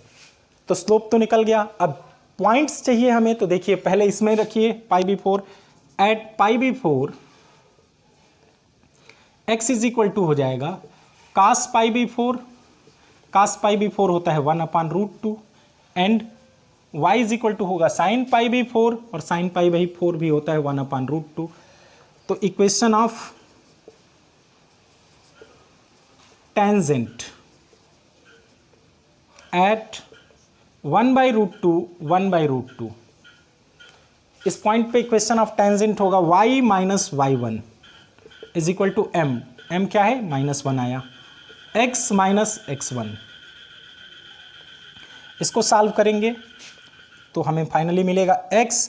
तो स्लोप तो निकल गया। अब पॉइंट्स चाहिए हमें, तो देखिए पहले इसमें रखिए pi B 4 at pi B 4 x is equal to हो जाएगा कास पाई बी 4, कास पाई बी 4 होता है 1 upon root 2 and y is equal to होगा साइन पाई बी 4 और साइन पाई बाई 4 भी होता है 1 अपॉन रूट 2। तो equation of tangent at 1 by root 2 1 by root 2, इस पॉइंट पे इक्वेशन ऑफ टेंजेंट होगा y minus y one is equal to m, m क्या है माइनस 1 आया, x माइनस x1। इसको सॉल्व करेंगे तो हमें फाइनली मिलेगा x,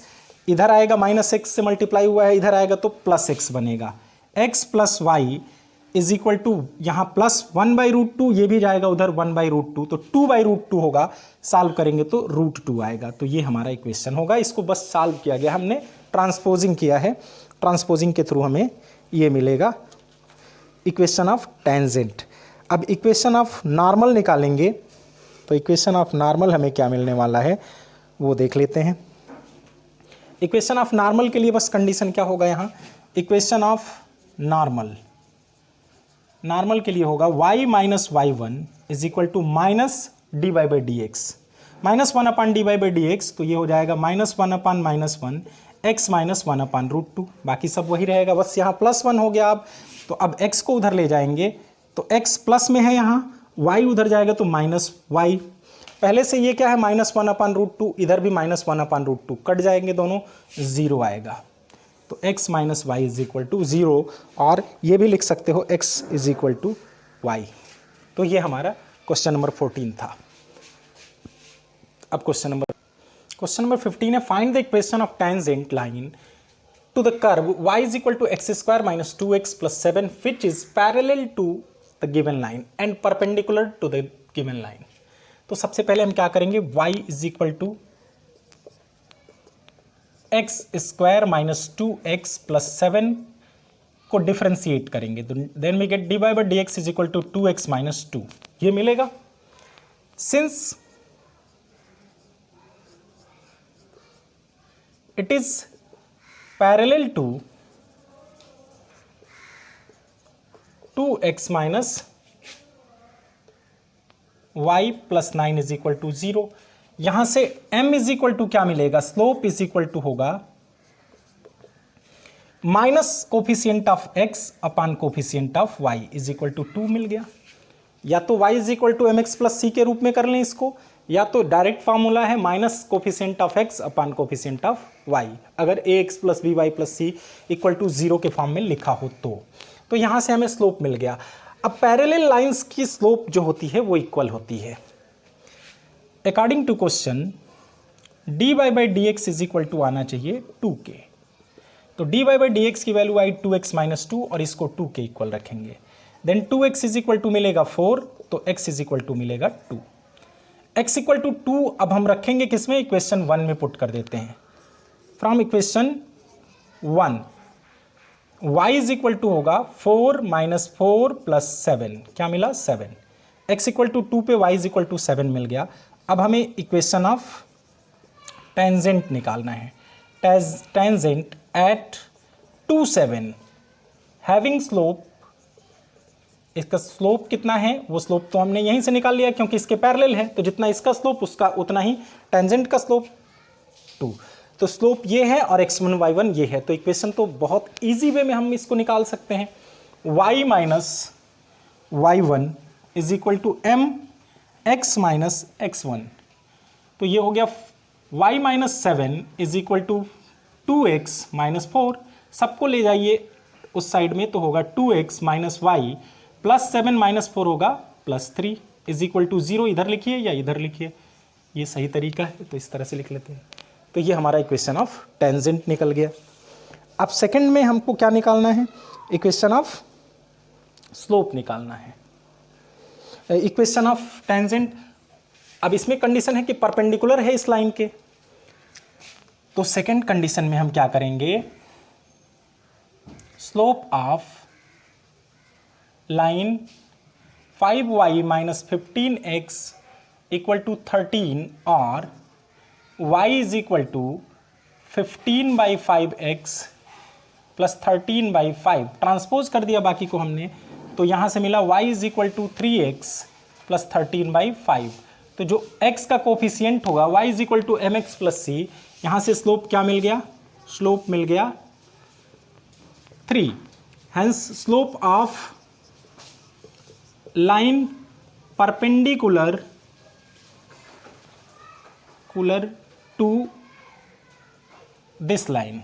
इधर आएगा माइनस x से मल्टीप्लाई हुआ है, इधर आएगा तो प्लस x बनेगा, x plus y is equal to यहाँ प्लस 1 बाई रूट 2, ये भी जाएगा उधर 1 बाई रूट 2, तो 2 बाई रूट 2 होगा, सॉल्व करेंगे तो रूट 2 आएगा। तो ये हमारा इक्वेशन होगा, इसको बस सॉल्व किया गया, हमने ट्रांसपोजिंग किया है, ट्रांसपोजिंग के थ्रू हमें ये मिलेगा इक्वेशन ऑफ टेंजेंट। अब इक्वेशन ऑफ नॉर्मल निकालेंगे, तो इक्वेशन ऑफ नॉर्मल हमें क्या मिलने वाला है वो देख लेते हैं। इक्वेशन ऑफ नॉर्मल के लिए बस कंडीशन क्या होगा यहाँ, इक्वेशन ऑफ नॉर्मल के लिए होगा y minus y one is equal to minus d Y by D x, minus 1 upon d Y by D x, तो ये हो जाएगा minus 1 upon minus 1 x minus 1 upon root 2, बाकी सब वही रहेगा, बस यहाँ प्लस 1 हो गया। अब तो अब x को उधर ले जाएंगे, तो x प्लस में है यहाँ, y उधर जाएगा तो माइनस y, पहले से ये क्या है माइनस 1 अपॉन रूट 2, इधर भी माइनस 1 अपॉन रूट 2, कट जाएंगे दोनों, 0 आएगा। तो x minus y is equal to 0, और ये भी लिख सकते हो x is equal to y. तो ये हमारा क्वेश्चन नंबर 14 था। अब क्वेश्चन नंबर 15 है, find the equation of tangent line to the curve y is equal to x square minus 2x plus 7 which is parallel to the given line and perpendicular to the given line. तो सबसे पहले हम क्या करेंगे, y is equal to x square minus 2x plus 7 को differentiate करेंगे, तो then we get d Y by D x is equal to 2x minus 2, ये मिलेगा। Since it is parallel to 2x minus y plus 9 is equal to 0, यहां से m is equal to क्या मिलेगा, slope is equal to होगा minus coefficient of x upon coefficient of y is equal to 2 मिल गया। या तो y is equal to mx plus c के रूप में कर लें इसको, या तो डायरेक्ट फार्मूला है minus coefficient of x upon coefficient of y, अगर ax plus b y plus c equal to 0 के फॉर्म में लिखा हो तो यहां से हमें स्लोप मिल गया। अब पैरेलल लाइंस की स्लोप जो होती है वो इक्वल होती है, according to question dy by D x is equal to आना चाहिए 2k। तो dy बाई डी एक्स की वैल्यू आई 2x माइनस 2 और इसको 2 के इक्वल रखेंगे। Then 2x is equal to मिलेगा 4, तो x इज इक्वल टू मिलेगा 2। x इक्वल टू 2 अब हम रखेंगे किसमें, इक्वेशन 1 में पुट कर देते हैं। From equation 1 y is equal to होगा 4 माइनस 4 प्लस 7, क्या मिला 7। x इक्वल टू 2 पे y इज इक्वल टू 7 मिल गया। अब हमें इक्वेशन ऑफ टेंजेंट निकालना है। टेंजेंट एट 2 7 हैविंग स्लोप, इसका स्लोप कितना है, वो स्लोप तो हमने यहीं से निकाल लिया क्योंकि इसके पैरेलल है, तो जितना इसका स्लोप उसका उतना ही टेंजेंट का स्लोप 2। तो स्लोप ये है और x1 y1 ये है। तो इक्वेशन तो बहुत इजी वे में हम इसको निकाल सकते हैं। y minus y1 is equal to m x minus x1। तो ये हो गया y minus 7 is equal to 2x minus 4। सबको ले जाइए उस साइड में, तो होगा 2x minus y plus 7 minus 4 होगा प्लस 3 इज इक्वल टू 0। इधर लिखिए या इधर लिखिए, ये सही तरीका है, तो इस तरह से लिख लेते हैं। तो ये हमारा इक्वेशन ऑफ टेंजेंट निकल गया। अब सेकंड में हमको क्या निकालना है, इक्वेशन ऑफ स्लोप निकालना है। इक्वेशन ऑफ टेंजेंट, अब इसमें कंडीशन है कि परपेंडिकुलर है इस लाइन के, तो सेकंड कंडीशन में हम क्या करेंगे, slope of line 5y minus 15x equal to 13 और y is equal to 15 by 5x plus 13 by 5 transpose कर दिया बाकी को हमने, तो यहाँ से मिला y is equal to 3x plus 13 by 5। तो जो x का कोफिशियंट होगा y is equal to M x plus c, यहाँ से स्लोप क्या मिल गया, स्लोप मिल गया 3। Hence slope of line perpendicular to this line,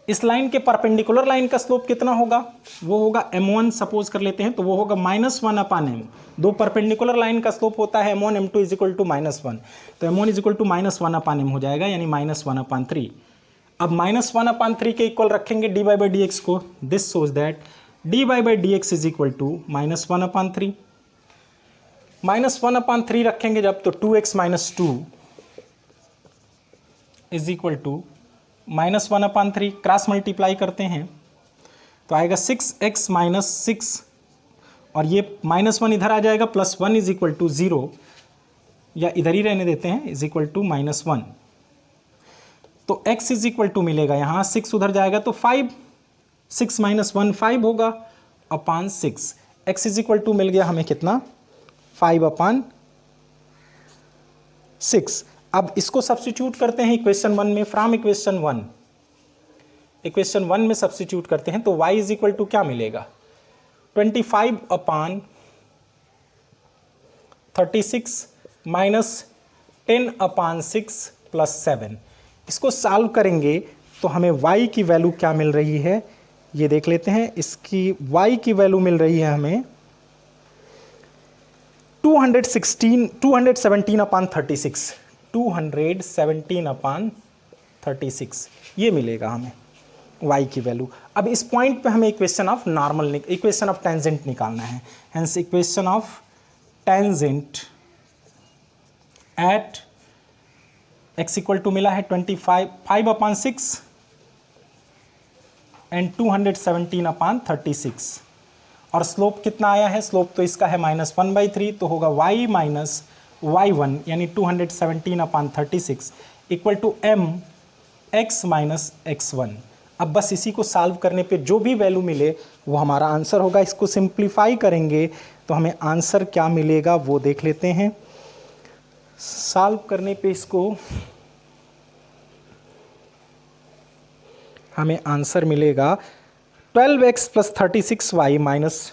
इस लाइन के परपेंडिकुलर लाइन का स्लोप कितना होगा, वो होगा m1 सपोज कर लेते हैं, तो वो होगा -1 अपान m। दो परपेंडिकुलर लाइन का स्लोप होता है m1 m2 is equal to -1, तो m1 is equal to -1 upon m हो जाएगा, यानी -1 अपान 3। अब -1 अपान 3 के इक्वल रखेंगे dy बाई डी एक्स को। This shows that dy by D x is equal to -1 upon 3। -1 upon 3 रखेंगे जब, तो 2x minus 2 is equal to -1 upon 3, cross multiply करते हैं तो आएगा 6x माइनस 6 और ये -1 इधर आ जाएगा, +1 इज इक्वल टू 0, या इधर ही रहने देते हैं, इज इक्वल टू -1। तो x इज इक्वल टू मिलेगा यहाँ 6 उधर जाएगा तो 5, 6 माइनस 1 5 होगा अपान 6। x इज इक्वल टू मिल गया हमें कितना, 5 अपान 6। अब इसको सब्स्टिट्यूट करते हैं इक्वेशन 1 में। फ्रॉम इक्वेशन 1 में सब्स्टिट्यूट करते हैं तो y इज इक्वल टू क्या मिलेगा, 25 अपान 36 माइनस 10 अपान 6 प्लस 7। इसको सॉल्व करेंगे तो हमें y की वैल्यू क्या मिल रही है, ये देख लेते हैं। इसकी y की वैल्यू मिल रही है हमें 217 अपान 36, 217 अपान 36 ये मिलेगा हमें y की वैल्यू। अब इस पॉइंट पे हमें equation of equation of tangent निकालना है। Hence equation of tangent at x equal to मिला है 5 अपान 6 एंड 217 अपान 36, और स्लोप कितना आया है, स्लोप तो इसका है -1/3, तो होगा y माइनस y1 यानी 217 upon 36 equal to m x minus x1। अब बस इसी को सॉल्व करने पे जो भी वैल्यू मिले वो हमारा आंसर होगा। इसको सिंप्लीफाई करेंगे तो हमें आंसर क्या मिलेगा वो देख लेते हैं। सॉल्व करने पे इसको हमें आंसर मिलेगा 12x plus 36y minus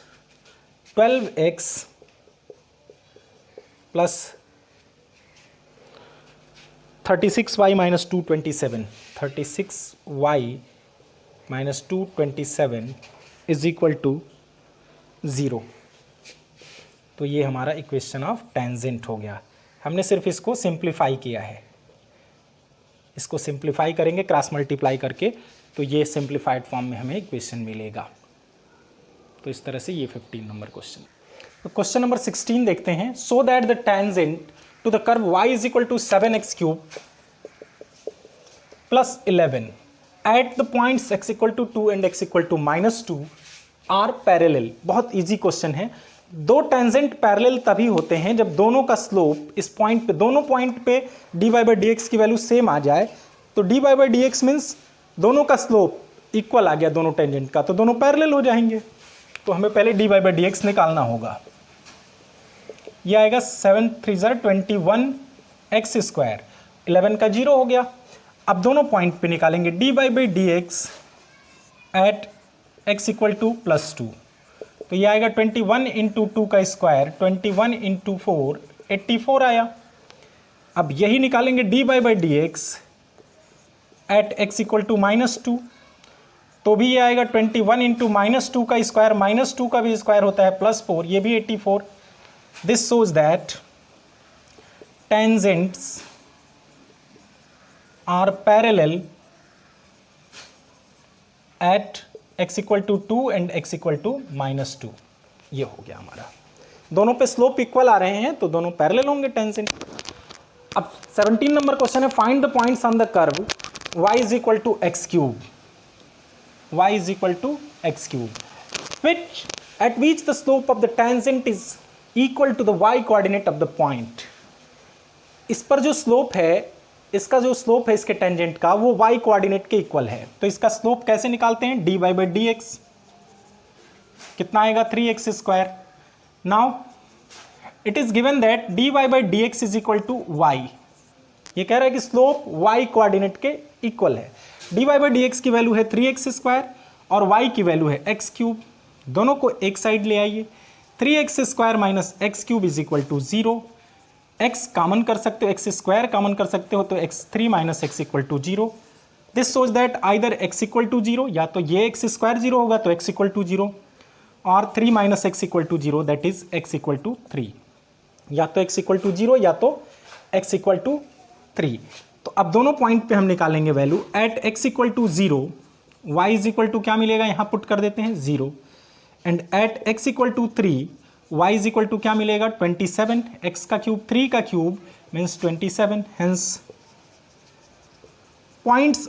12x plus 36y minus 227, 36y minus 227 is equal to 0। तो ये हमारा इक्वेशन ऑफ टेंजेंट हो गया। हमने सिर्फ इसको सिंप्लीफाई किया है, इसको सिंप्लीफाई करेंगे क्रॉस मल्टीप्लाई करके, तो ये सिंप्लीफाइड फॉर्म में हमें इक्वेशन मिलेगा। तो इस तरह से ये 15 नंबर क्वेश्चन। तो क्वेश्चन नंबर 16 देखते हैं। So that the tangent to the curve y is equal to 7x³ plus 11 at the points x equal to 2 and x equal to -2 are parallel. बहुत इजी क्वेश्चन है। दो tangent parallel तभी होते हैं जब दोनों का स्लोप इस पॉइंट पे, दोनों पॉइंट पे dy/dx की वैल्यू सेम आ जाए। तो dy/dx मीन्स दोनों का स्लोप इक्वल आ गया दोनों टेंजेंट का, तो दोनों पैरेलल हो जाएंगे। तो हमें पहले dy/dx निकालना होगा। यह आएगा 7 3 21 x², 11 का 0 हो गया। अब दोनों पॉइंट पे निकालेंगे dy/dx eight x equal to +2। तो ये आएगा 21 × 2 का स्क्वायर, 21 × 4 84 आया। अब यही निकालेंगे dy/dx eight x equal to -2, तो भी ये आएगा 21 × -2 का स्क्वायर, -2 का भी स्क्वायर होता है +4, ये भी 84। This shows that tangents are parallel at x equal to 2 and x equal to -2। ये हो गया हमारा, दोनों पे स्लोप इक्वल आ रहे हैं तो दोनों पैरेलल होंगे टेंजेंट। अब 17 नंबर क्वेश्चन है। Find the points on the curve y is equal to x³ y is equal to x³ which at which the slope of the tangent is equal to the y coordinate of the point। इस पर जो slope है, इसका जो slope है इसके tangent का, वो y कोऑर्डिनेट के इक्वल है। तो इसका स्लोप कैसे निकालते हैं? dy/dx कितना आएगा? 3x²। Now it is given that dy/dx is equal to y। ये कह रहा है कि स्लोप y कोऑर्डिनेट के इक्वल है। dy/dx की वैल्यू है 3x² और y की वैल्यू है x³। दोनों को एक साइड ले आइए। 3x² - x³ is equal to 0। x common कर सकते हो, x² कॉमन कर सकते हो, तो x3 - x equal to 0। This shows that either x equal to 0, या तो ये x² 0 होगा तो x इक्वल टू 0, और 3 - x equal to 0 that is x equal to 3। या तो x इक्वल टू 0 या तो x इक्वल टू 3। तो अब दोनों पॉइंट पे हम निकालेंगे value. At x equal to 0 y is equal to क्या मिलेगा? यहाँ पुट कर देते हैं 0। And at x equal to 3 y is equal to क्या मिलेगा? 27। x का क्यूब 3 का क्यूब मीन्स 27। हेंस पॉइंट्स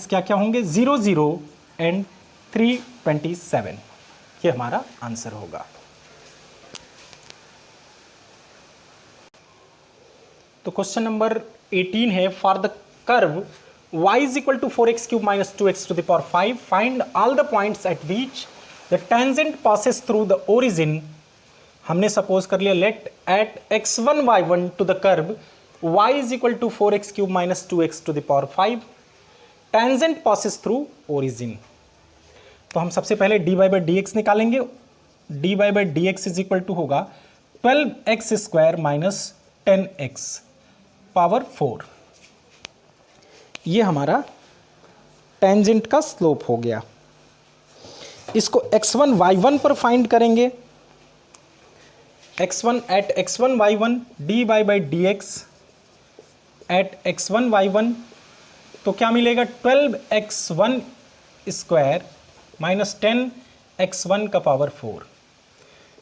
क्या क्या होंगे? 0 0 एंड 3 27। ये हमारा आंसर होगा। तो क्वेश्चन नंबर 18 है। For the curve y is equal to 4x³ - 2x⁵ find all the points at which the tangent passes through the origin. हमने सपोज कर लिया let at x1 y1 to the curve y is equal to 4x³ - 2x⁵ tangent passes through origin. तो हम सबसे पहले dy/dx निकालेंगे। dy/dx is equal to होगा 12x² - 10x power 4। ये हमारा टेंजेंट का स्लोप हो गया। इसको x1 y1 पर फाइंड करेंगे। x1 eight x1 y1 dy/dx eight x1 y1, तो क्या मिलेगा? 12x1² - 10x1 का power 4।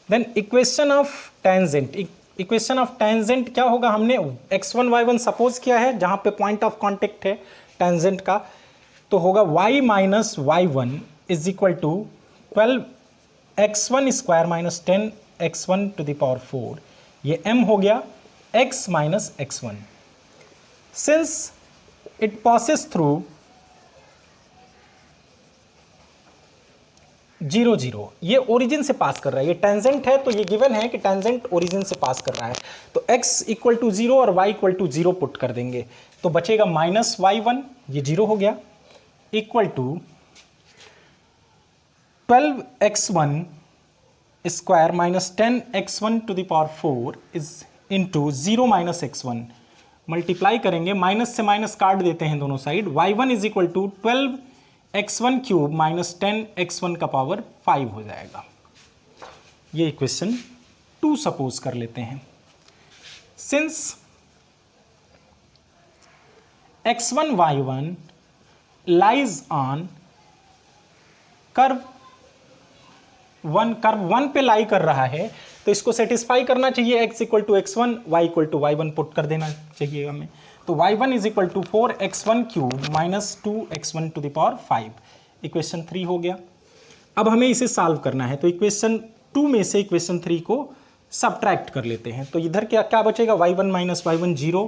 Then equation of tangent क्या होगा? हमने x1 y1 सपोज किया है जहां पे पॉइंट ऑफ कांटेक्ट है टेंजेंट का, तो होगा y - y1 is equal to 12x1² - 10x1 to the power 4। ये m हो गया x - x1। Since it passes through 0 0, ये ओरिजिन से पास कर रहा है। ये टेंजेंट है तो ये गिवन है कि टेंजेंट ओरिजिन से पास कर रहा है। तो x इक्वल टू 0 और y इक्वल टू 0 पुट कर देंगे, तो बचेगा -y1, ये 0 हो गया, equal to 12x1² - 10x1 to the power 4 is into 0 - x1। Multiply करेंगे, माइनस से माइनस काट देते हैं दोनों side. y1 is equal to 12x1³ - 10x1 का पावर 5 हो जाएगा। ये इक्वेशन 2 सपोज कर लेते हैं। Since x1 y1 lies on curve 1 पे लाई कर रहा है, तो इसको सेटिस्फाई करना चाहिए। x equal to x1 y equal to y1 put कर देना चाहिए हमें। तो y1 is equal to 4x1 cube minus 2x1 to the power 5, equation 3 हो गया। अब हमें इसे सॉल्व करना है, तो इक्वेशन 2 में से इक्वेशन 3 को सब्ट्रैक्ट कर लेते हैं। तो इधर क्या क्या बचेगा, y1 माइनस y1 0,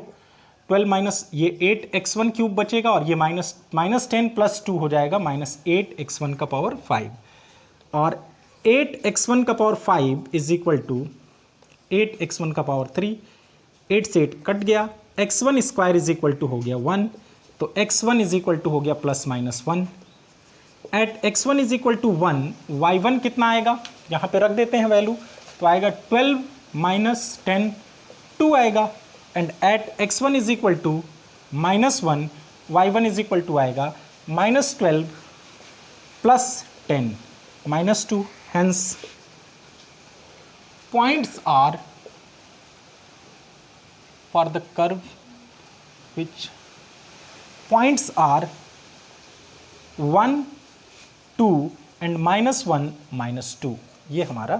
12 माइनस ये 8x1 क्यूब बचेगा, और ये माइनस 10 प्लस 2 हो जाएगा माइनस 8x1 का पावर 5, और 8x1 का power 5 is equal to 8x1 का पावर 3, 8 से 8 कट गया, x1 square is equal to हो गया 1, तो x1 इज इक्वल टू हो गया plus minus 1। At x1 is equal to 1, y1 कितना आएगा, यहाँ पे रख देते हैं वैल्यू, तो आएगा 12 माइनस 10, 2 आएगा। And at x1 is equal to minus 1, y1 is equal to आएगा minus 12 plus 10 minus 2। Hence, points are for the curve which points are 1, 2 and minus 1, minus 2। ये हमारा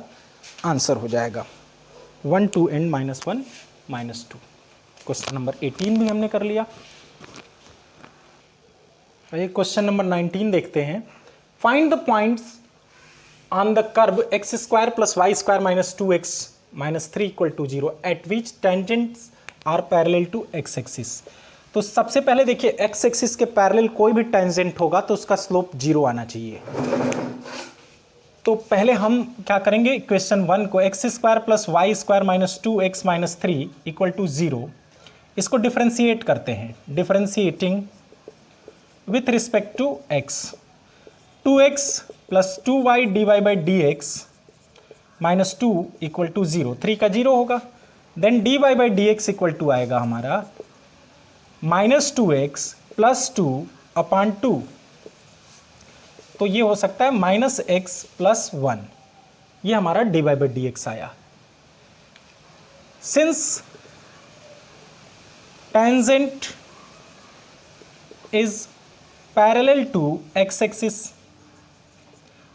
आंसर हो जाएगा 1, 2 and minus 1, minus 2। Question number 18 भी हमने कर लिया। ये क्वेश्चन नंबर 19 देखते हैं। Find the points on the curve x square plus y square minus 2x minus 3 equal to 0 at which tangents are parallel to x axis। तो सबसे पहले देखिए x axis के पैरेलल कोई भी टेंजेंट होगा तो उसका स्लोप 0 आना चाहिए। तो पहले हम क्या करेंगे, इक्वेशन 1 को x square plus y square minus 2x minus 3 equal to 0, इसको डिफ्रेंशिएट करते हैं। Differentiating with respect to x, 2x प्लस 2y dy by D x minus 2 equal to 0, 3 का 0 होगा। Then dy by D x equal to आएगा हमारा minus 2x plus 2 upon 2, तो ये हो सकता है माइनस x प्लस 1, ये हमारा dy बाई डी एक्स आया। Since tangent is parallel to x axis,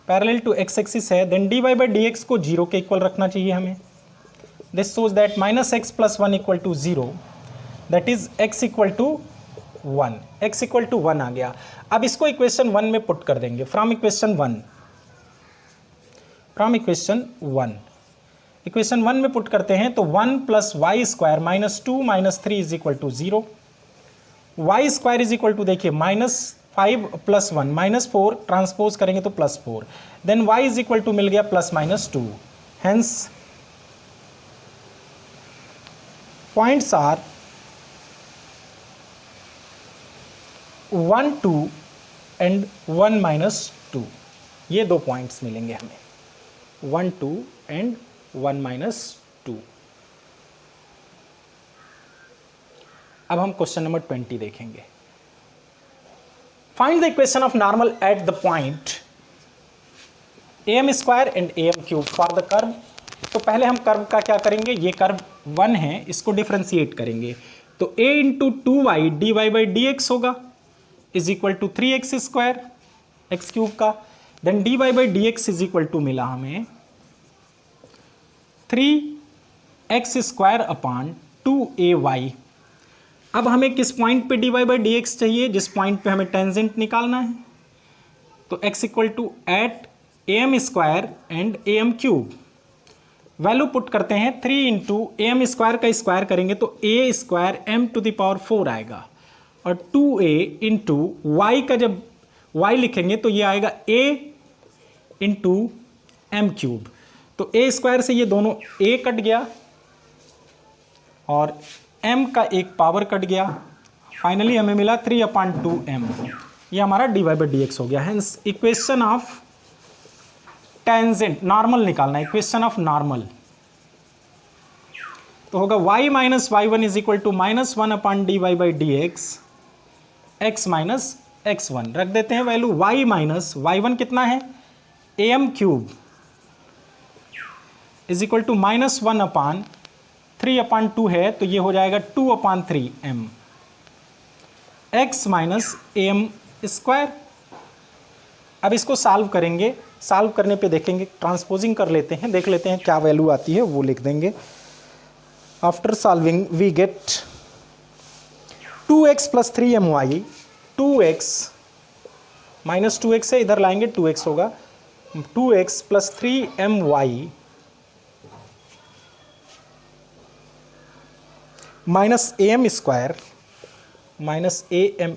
parallel to x axis है, then dy by D x को 0 के इक्वल रखना चाहिए हमें। This shows that minus x plus 1 equal to 0, that is x equal to 1, x equal to 1 आ गया। अब इसको इक्वेशन 1 में पुट कर देंगे। फ्रॉम इक्वेशन 1 इक्वेशन 1 में पुट करते हैं, तो 1 plus y square minus 2 minus 3 is equal to 0, y square is equal to देखिए माइनस 5 प्लस 1 माइनस 4, ट्रांसपोज करेंगे तो plus 4, then y is equal to मिल गया plus minus 2। Hence points are 1, 2 and 1 minus 2, ये 2 points मिलेंगे हमें, 1, 2 and 1 minus 2। अब हम क्वेश्चन नंबर 20 देखेंगे। Find the equation of normal at the point am square and am cube for the curve। तो पहले हम कर्व का क्या करेंगे, ये कर्व 1 है, इसको डिफ्रेंशिएट करेंगे। तो a into 2y dy by D x होगा is equal to 3x square x cube का, देन dy by D x is equal to मिला हमें 3x स्क्वायर अपॉन 2ay। अब हमें किस पॉइंट पे dy बाई डी एक्स चाहिए, जिस पॉइंट पे हमें टेंजेंट निकालना है। तो x equal to at am square and am cube, value put करते हैं 3 इंटू am स्क्वायर का स्क्वायर करेंगे तो a square m to the power 4 आएगा, और 2a इंटू वाई का जब y लिखेंगे तो ये आएगा a इंटू एम क्यूब। तो a स्क्वायर से ये दोनों a कट गया और m का एक पावर कट गया, फाइनली हमें मिला 3/2m, ये हमारा dy बाई डी एक्स हो गया। Hence equation of tangent normal निकालना है, इक्वेशन ऑफ नॉर्मल तो होगा y minus y one is equal to minus 1/dy by D x x minus x1, रख देते हैं value y minus y one कितना है am cube is equal to -1/3/2 है, तो ये हो जाएगा 2/3m x minus am square. अब इसको सॉल्व करेंगे, सॉल्व करने पे देखेंगे, ट्रांसपोजिंग कर लेते हैं, देख लेते हैं क्या वैल्यू आती है, वो लिख देंगे। After solving we get 2x plus 3my, 2x minus 2x है, इधर लाएंगे 2x होगा, 2x plus 3my minus am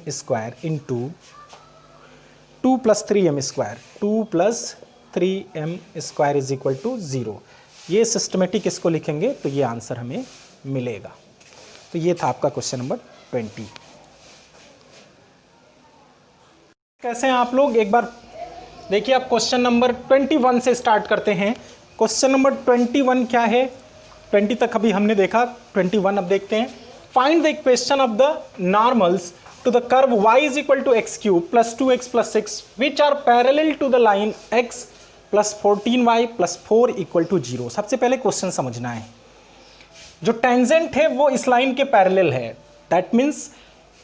square into 2 plus 3m square, 2 plus 3m square is equal to 0। ये सिस्टमेटिक इसको लिखेंगे तो ये आंसर हमें मिलेगा। तो ये था आपका क्वेश्चन नंबर 20। कैसे हैं आप लोग, एक बार देखिए। आप क्वेश्चन नंबर 21 से स्टार्ट करते हैं। क्वेश्चन नंबर 21 क्या है, 20 तक अभी हमने देखा, 21 अब देखते हैं। Find the equation of the normals to the curve y is equal to x cube plus 2x plus 6 which are parallel to the line x plus 14y plus 4 equal to 0। सबसे पहले क्वेश्चन समझना है, जो tangent है वो इस line के parallel है, दैट मीन्स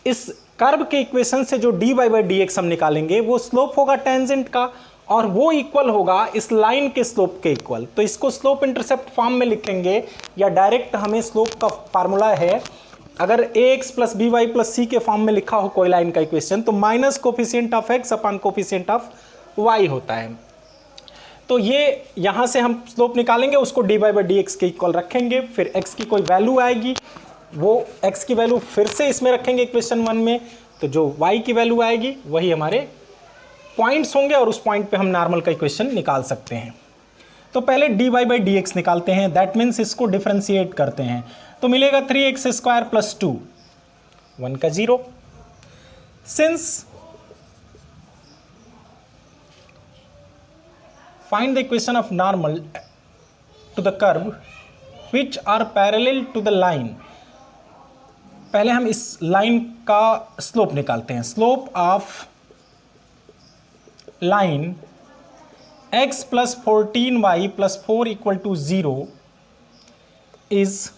इस कर्व के इक्वेशन से जो dy by dx हम निकालेंगे वो स्लोप होगा टेंजेंट का, और वो इक्वल होगा इस लाइन के स्लोप के इक्वल। तो इसको स्लोप इंटरसेप्ट फॉर्म में लिखेंगे, या डायरेक्ट हमें स्लोप का फार्मूला है, अगर ax plus b y plus c के फॉर्म में लिखा हो कोई लाइन का इक्वेशन, तो minus coefficient of x upon coefficient of y होता है। तो ये यहाँ से हम स्लोप निकालेंगे, उसको dy by dx के इक्वल रखेंगे, फिर x की कोई वैल्यू आएगी, वो x की वैल्यू फिर से इसमें रखेंगे इक्वेशन 1 में, तो जो y की वैल्यू आएगी वही हमारे पॉइंट्स होंगे, और उस पॉइंट पे हम नॉर्मल का इक्वेशन निकाल सकते हैं। तो पहले dy by dx निकालते हैं, दैट मीन्स इसको डिफरेंशिएट करते हैं, तो मिलेगा 3x स्क्वायर प्लस 2, 1 का 0। Since find the equation of normal to the curve which are parallel to the line, पहले हम इस लाइन का स्लोप निकालते हैं। Slope of line x plus 14y plus 4 equal to 0 is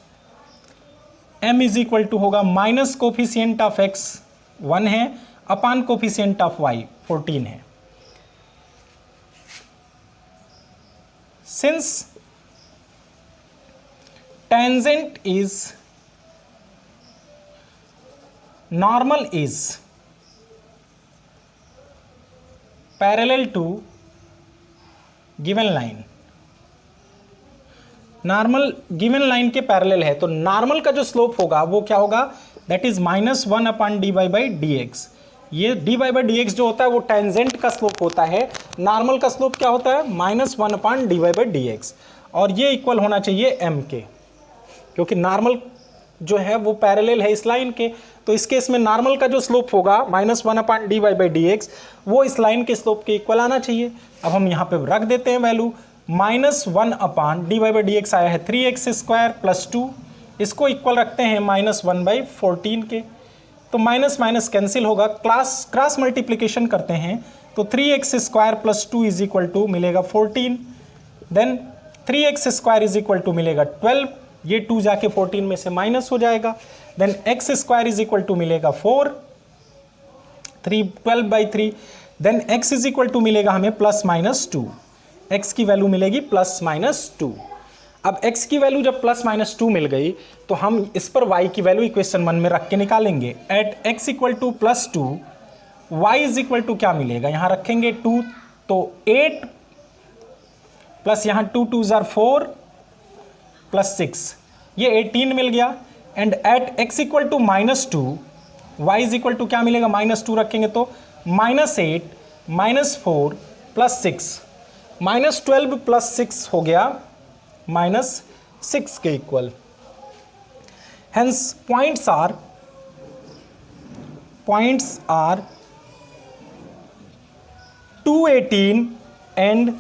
m is equal to होगा minus coefficient of x 1 है upon coefficient of y 14 है। Since tangent is normal is parallel to given line, normal given line के parallel है, तो normal का जो slope होगा वो क्या होगा, that is -1 upon dy by dx। ये dy by dx जो होता है वो टेंजेंट का स्लोप होता है, नॉर्मल का स्लोप क्या होता है -1 अपॉन dy by dx, और ये इक्वल होना चाहिए m के, क्योंकि नॉर्मल जो है वो पैरेलल है इस लाइन के। तो इस केस में नॉर्मल का जो स्लोप होगा -1 अपॉन dy by dx वो इस लाइन के स्लोप के इक्वल आना चाहिए। अब हम यहाँ पे रख देते हैं value, -1 upon dy by dx आया है 3x स्क्वायर प्लस 2, इसको इक्वल रखते हैं -1/14 के, तो माइनस माइनस कैंसिल होगा, क्रॉस मल्टीप्लिकेशन करते हैं, तो 3x square plus 2 is equal to मिलेगा 14, then 3x square is equal to मिलेगा 12, ये 2 जाके 14 में से माइनस हो जाएगा, then x square is equal to मिलेगा 4, 12/3, then x is equal to मिलेगा हमें +-2, x की वैल्यू मिलेगी +-2। अब x की वैल्यू जब +-2 मिल गई तो हम इस पर y की वैल्यू इक्वेशन 1 में रख के निकालेंगे। At x equal to +2 y is equal to क्या मिलेगा, यहाँ रखेंगे 2, तो 8 प्लस यहाँ 2 2 ज़ार 4 प्लस 6, ये 18 मिल गया। And at x equal to -2 y is equal to क्या मिलेगा, -2 रखेंगे तो -8 -4 प्लस 6, -12 प्लस 6 हो गया -6 के equal. Hence points are 218 and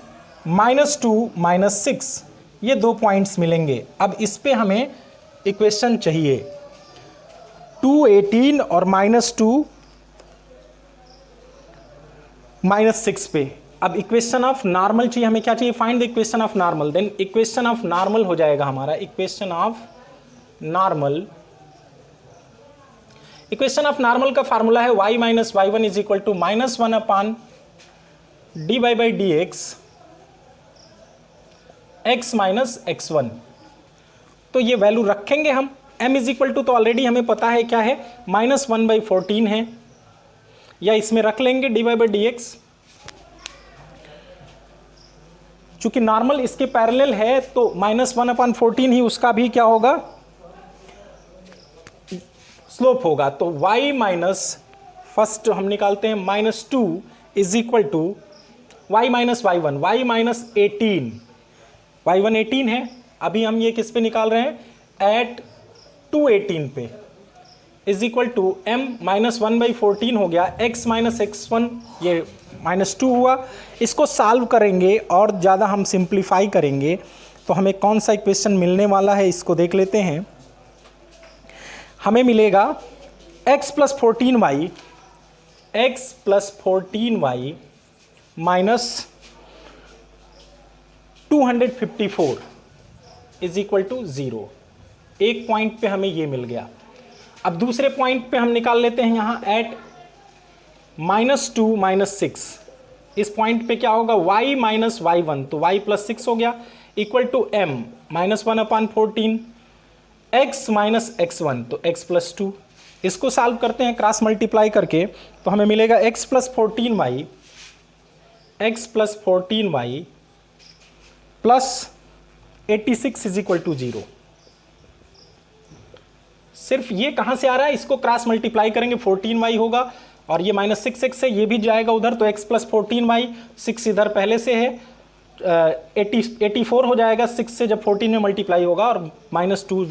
-2 -6, ये 2 पॉइंट्स मिलेंगे। अब इस पे हमें इक्वेशन चाहिए 218 और -2 -6 पे, अब इक्वेशन ऑफ नॉर्मल चाहिए हमें, क्या चाहिए, find the equation of normal. Then equation of normal हो जाएगा हमारा, equation of normal, equation of normal का फार्मूला है y minus y one is equal to minus one upon d Y by D x x minus x one. तो ये value रखेंगे हम, m is equal to तो already हमें पता है क्या है, माइनस वन बाई 14 है, या इसमें रख लेंगे d Y by D x. चूंकि नॉर्मल इसके पैरेलल है तो माइनस वन अपॉन 14 ही उसका भी क्या होगा, स्लोप होगा। तो y माइनस, फर्स्ट हम निकालते हैं minus two is equal to y minus y one, y minus 18, y one 18 है, अभी हम ये किस पे निकाल रहे हैं, एट 218 पे, is equal to m minus one by 14 हो गया, x माइनस एक्स वन, ये माइनस टू हुआ। इसको सॉल्व करेंगे और ज़्यादा हम सिंप्लीफाई करेंगे तो हमें कौन सा इक्वेशन मिलने वाला है, इसको देख लेते हैं। हमें मिलेगा x plus 14y, x plus 14y minus 254 is equal to 0। एक पॉइंट पे हमें ये मिल गया। अब दूसरे पॉइंट पे हम निकाल लेते हैं यहाँ at minus two minus six, इस पॉइंट पे क्या होगा, y माइनस वाई वन, तो y प्लस सिक्स हो गया, equal to m minus one upon 14, x minus x one, तो x प्लस टू। इसको सॉल्व करते हैं क्रॉस मल्टीप्लाई करके, तो हमें मिलेगा x plus 14y, x plus 14y plus 86 is equal to 0। सिर्फ ये कहाँ से आ रहा है, इसको क्रॉस मल्टीप्लाई करेंगे, 14y होगा और ये माइनस 6x है, ये भी जाएगा उधर, तो x प्लस 14y, 6 इधर पहले से है, 84 हो जाएगा 6 से जब 14 में मल्टीप्लाई होगा, और माइनस टू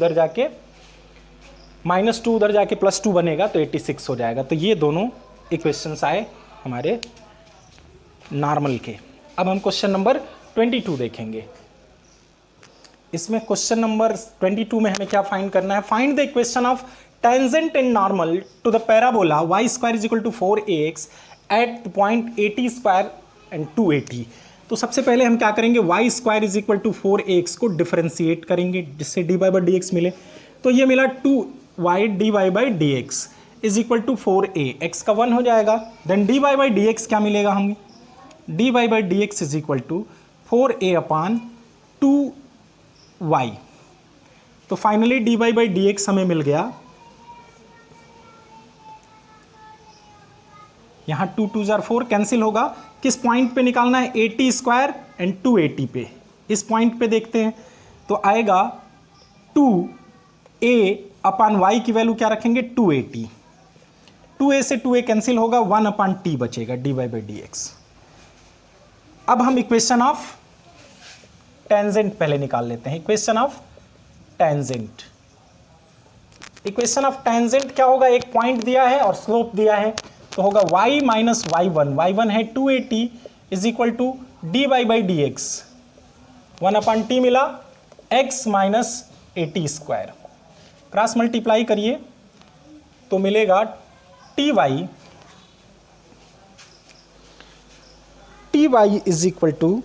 उधर जाके प्लस 2 बनेगा तो 86 हो जाएगा। तो ये दोनों इक्वेशंस आए हमारे नॉर्मल के। अब हम क्वेश्चन नंबर 22 देखेंगे। इसमें क्वेश्चन नंबर 22 में हमें क्या फाइंड करना है, find the equation of tangent and normal to the parabola y square is equal to 4ax at point 80 square and 280। तो सबसे पहले हम क्या करेंगे, y square is equal to 4ax को डिफरेंशिएट करेंगे, जिससे dy बाई डी एक्स मिले। तो ये मिला 2y dy by D x is equal to 4a, x का 1 हो जाएगा। देन dy बाई डी एक्स क्या मिलेगा हमें, dy by D x is equal to 4a upon 2y। तो finally dy by D x हमें मिल गया, यहाँ 2 2 जार 4 कैंसिल होगा। किस पॉइंट पे निकालना है, 80 स्क्वायर एंड 280 पे, इस पॉइंट पे देखते हैं। तो आएगा 2a अपान वाई की वैल्यू क्या रखेंगे, 280, 2a से 2a कैंसिल होगा, 1 अपान t बचेगा dy बाई डी एक्स। अब हम इक्वेशन ऑफ टेंजेंट पहले निकाल लेते हैं, equation of tangent. Equation of tangent क्या होगा, एक पॉइंट दिया है और स्लोप दिया है, तो होगा y माइनस वाई वन है 280 is equal to d Y by D x, 1 upon t मिला, x minus 80 square, cross multiply करिए तो मिलेगा t y is equal to,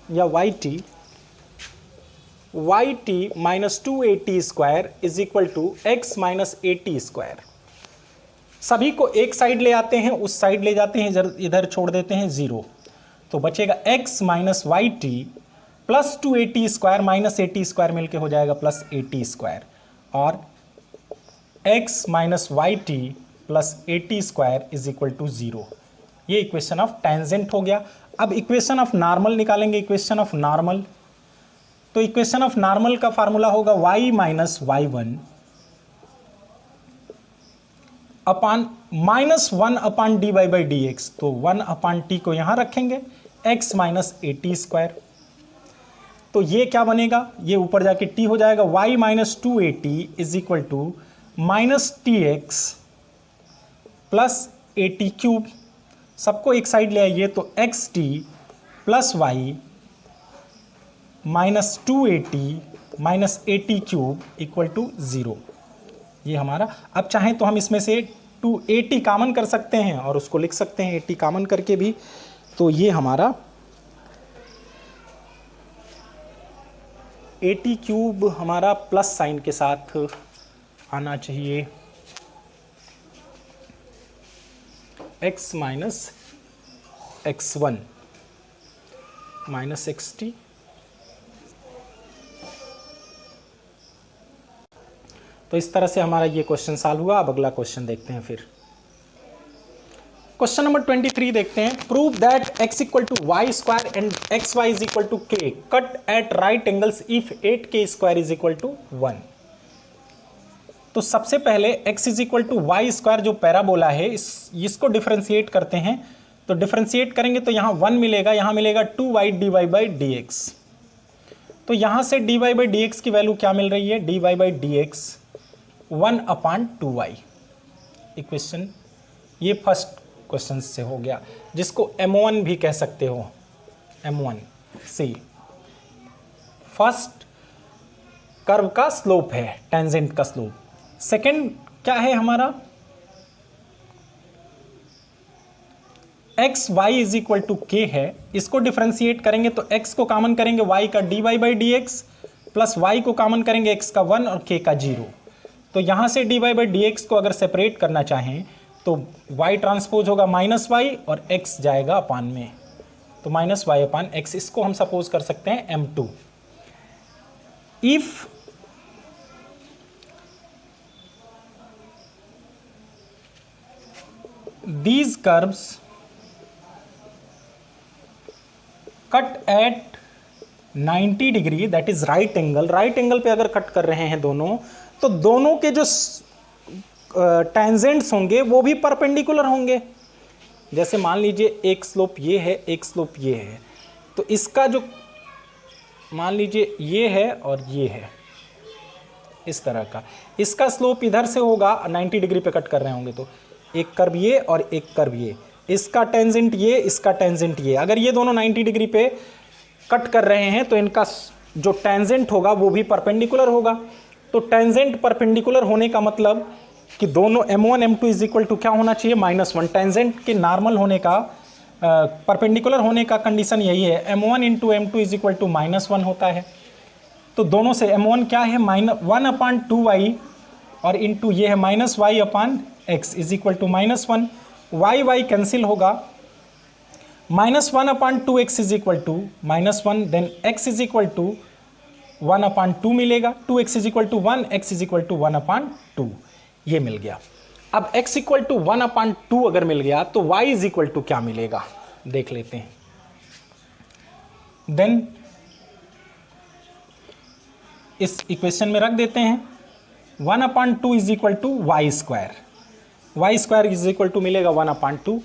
या y t minus 280 square is equal to x minus 80 square. सभी को एक side ले आते हैं, उस साइड ले जाते हैं, इधर छोड़ देते हैं 0, तो बचेगा x minus y t plus 280 square minus 80 square मिलके हो जाएगा प्लस 80 स्क्वायर, और x minus y t plus 80 square is equal to 0। ये इक्वेशन ऑफ टेंजेंट हो गया। अब इक्वेशन ऑफ नॉर्मल निकालेंगे, इक्वेशन ऑफ नॉर्मल। तो इक्वेशन ऑफ नॉर्मल का फार्मूला होगा y minus y one upon minus 1 upon d Y by D x, तो 1 upon T को यहां रखेंगे, x माइनस 80 स्क्वायर। तो ये क्या बनेगा, ये ऊपर जाके t हो जाएगा, y minus 280 is equal to minus t x plus 80 cube. सबको एक साइड ले आइए, तो x t plus y minus 280 minus 80 cube equal to 0। ये हमारा, अब चाहें तो हम इसमें से 280 कॉमन कर सकते हैं और उसको लिख सकते हैं, 80 कॉमन करके भी तो ये हमारा 80 क्यूब हमारा प्लस साइन के साथ आना चाहिए, x minus x1 minus XT। तो इस तरह से हमारा ये क्वेश्चन सॉल्व हुआ। अब अगला क्वेश्चन देखते हैं फिर। क्वेश्चन नंबर 23 देखते हैं। Prove that x equal to y square and x y is equal to k cut at right angles if 8k square is equal to 1। तो सबसे पहले x is equal to y square जो parabola है इसको differentiate करते हैं। तो differentiate करेंगे तो यहाँ 1 मिलेगा, यहाँ मिलेगा 2y dy बाई dx। तो यहाँ से dy बाई dx की वैल्यू क्या मिल रही है, dy by dx 1/2y। Equation ये फर्स्ट क्वेश्चन से हो गया, जिसको M1 भी कह सकते हो, M1 सी फर्स्ट कर्व का स्लोप है, टेंजेंट का स्लोप। सेकंड क्या है हमारा, x y is equal to k है। इसको डिफरेंशिएट करेंगे तो x को कॉमन करेंगे y का dy by dx plus y को कॉमन करेंगे x का 1 और k का 0। तो यहाँ से dy बाई dx को अगर सेपरेट करना चाहें तो y ट्रांसपोज होगा माइनस वाई और x जाएगा अपान में, तो माइनस वाई अपान एक्स। इसको हम सपोज कर सकते हैं m2। If these curves cut at 90 degree that is right angle, right angle पे अगर कट कर रहे हैं दोनों, तो दोनों के जो टेंजेंट्स होंगे वो भी परपेंडिकुलर होंगे। जैसे मान लीजिए एक स्लोप ये है, एक स्लोप ये है, तो इसका जो मान लीजिए ये है और ये है, इस तरह का इसका स्लोप इधर से होगा, 90 डिग्री पे कट कर रहे होंगे तो एक कर्व ये और एक कर्व ये, इसका टेंजेंट ये, इसका टेंजेंट ये। अगर ये दोनों 90 डिग्री पे कट कर रहे हैं तो इनका जो टेंजेंट होगा वो भी परपेंडिकुलर होगा। तो टेंजेंट परपेंडिकुलर होने का मतलब कि दोनों m1 m2 is equal to क्या होना चाहिए, -1। टेंजेंट के नॉर्मल होने का परपेंडिकुलर होने का कंडीशन यही है, m1 into m2 is equal to -1 होता है। तो दोनों से m1 क्या है, -1/2y और इंटू ये है -y upon x is equal to -1। y cancel होगा, -1/2x is equal to -1, then x is equal to 1/2 मिलेगा, 2x is equal to 1, x is equal to 1/2, ये मिल गया। अब x इक्वल टू 1/2 अगर मिल गया तो y इज इक्वल टू क्या मिलेगा देख लेते हैं। देन इस इक्वेशन में रख देते हैं, 1/2 is equal to y square, y square is equal to मिलेगा 1/2।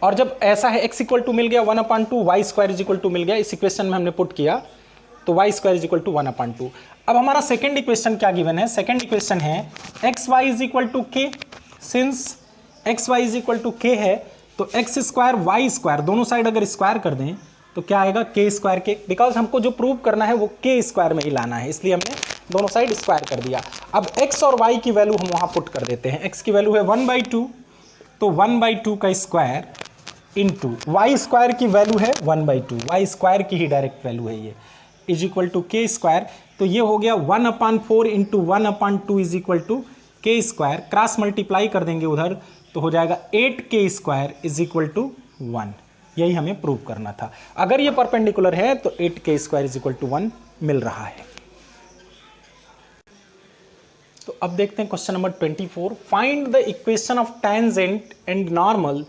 और जब ऐसा है x इक्वल टू मिल गया 1/2, y square is equal to मिल गया, इस इक्वेशन में हमने पुट किया तो y square is equal to 1/2। अब हमारा सेकेंड इक्वेशन क्या गिवन है, सेकेंड इक्वेशन है x y is equal to k. सिंस x y is equal to k है तो एक्स स्क्वायर वाई स्क्वायर दोनों साइड अगर स्क्वायर कर दें तो क्या आएगा, के स्क्वायर के। बिकॉज हमको जो प्रूव करना है वो के स्क्वायर में ही लाना है, इसलिए हमने दोनों साइड स्क्वायर कर दिया। अब x और y की वैल्यू हम वहाँ पुट कर देते हैं। x की वैल्यू है 1/2, तो 1/2 का स्क्वायर इंटू वाई स्क्वायर की वैल्यू है 1/2, वाई स्क्वायर की ही डायरेक्ट वैल्यू है ये, इज इक्वल टू के स्क्वायर। तो ये हो गया 1/4 इंटू 1/2 इज इक्वल टू के स्क्वायर। क्रॉस मल्टीप्लाई कर देंगे उधर तो हो जाएगा 8k square is equal to 1। यही हमें प्रूव करना था। अगर ये परपेंडिकुलर है तो 8k square is equal to 1 मिल रहा है। तो अब देखते हैं question number 24। Find the equation of tangent and normal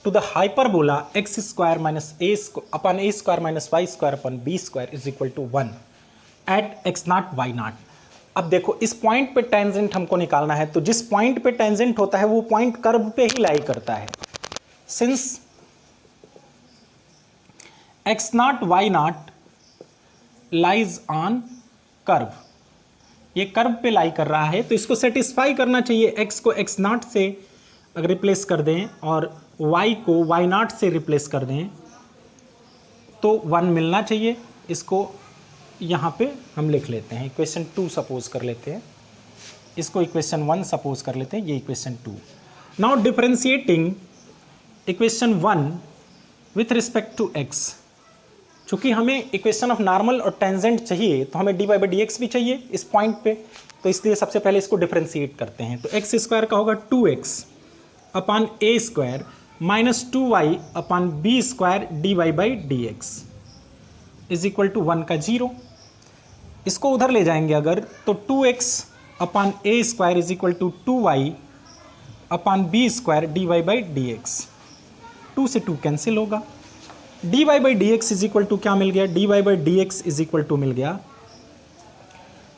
to the hyperbola x square minus a upon a square minus y square upon b square is equal to 1 at x0 y0। अब देखो इस point पे tangent हमको निकालना है, तो जिस point पे टेंजेंट होता है वो पॉइंट कर्व पे ही लाई करता है। Since x0 y0 lies on curve, ये कर्व पे लाई कर रहा है तो इसको सेटिस्फाई करना चाहिए। x को x0 से अगर रिप्लेस कर दें और y को y0 से रिप्लेस कर दें तो 1 मिलना चाहिए। इसको यहाँ पे हम लिख लेते हैं, इक्वेशन 2 सपोज कर लेते हैं, इसको इक्वेशन 1 सपोज कर लेते हैं, ये equation 2। Now differentiating equation 1 with respect to x. चूंकि हमें इक्वेशन ऑफ नॉर्मल और टेंजेंट चाहिए तो हमें dy बाई डी एक्स भी चाहिए इस पॉइंट पे, तो इसलिए सबसे पहले इसको डिफ्रेंशिएट करते हैं। तो एक्स स्क्वायर का होगा 2x upon a square minus 2y upon b square dy by D x is equal to 1 का 0। इसको उधर ले जाएंगे अगर तो 2x upon a square is equal to 2y upon b square d Y by D x. 2 से 2 cancel होगा। D Y by D x is equal to क्या मिल गया, d Y by D x is equal to मिल गया,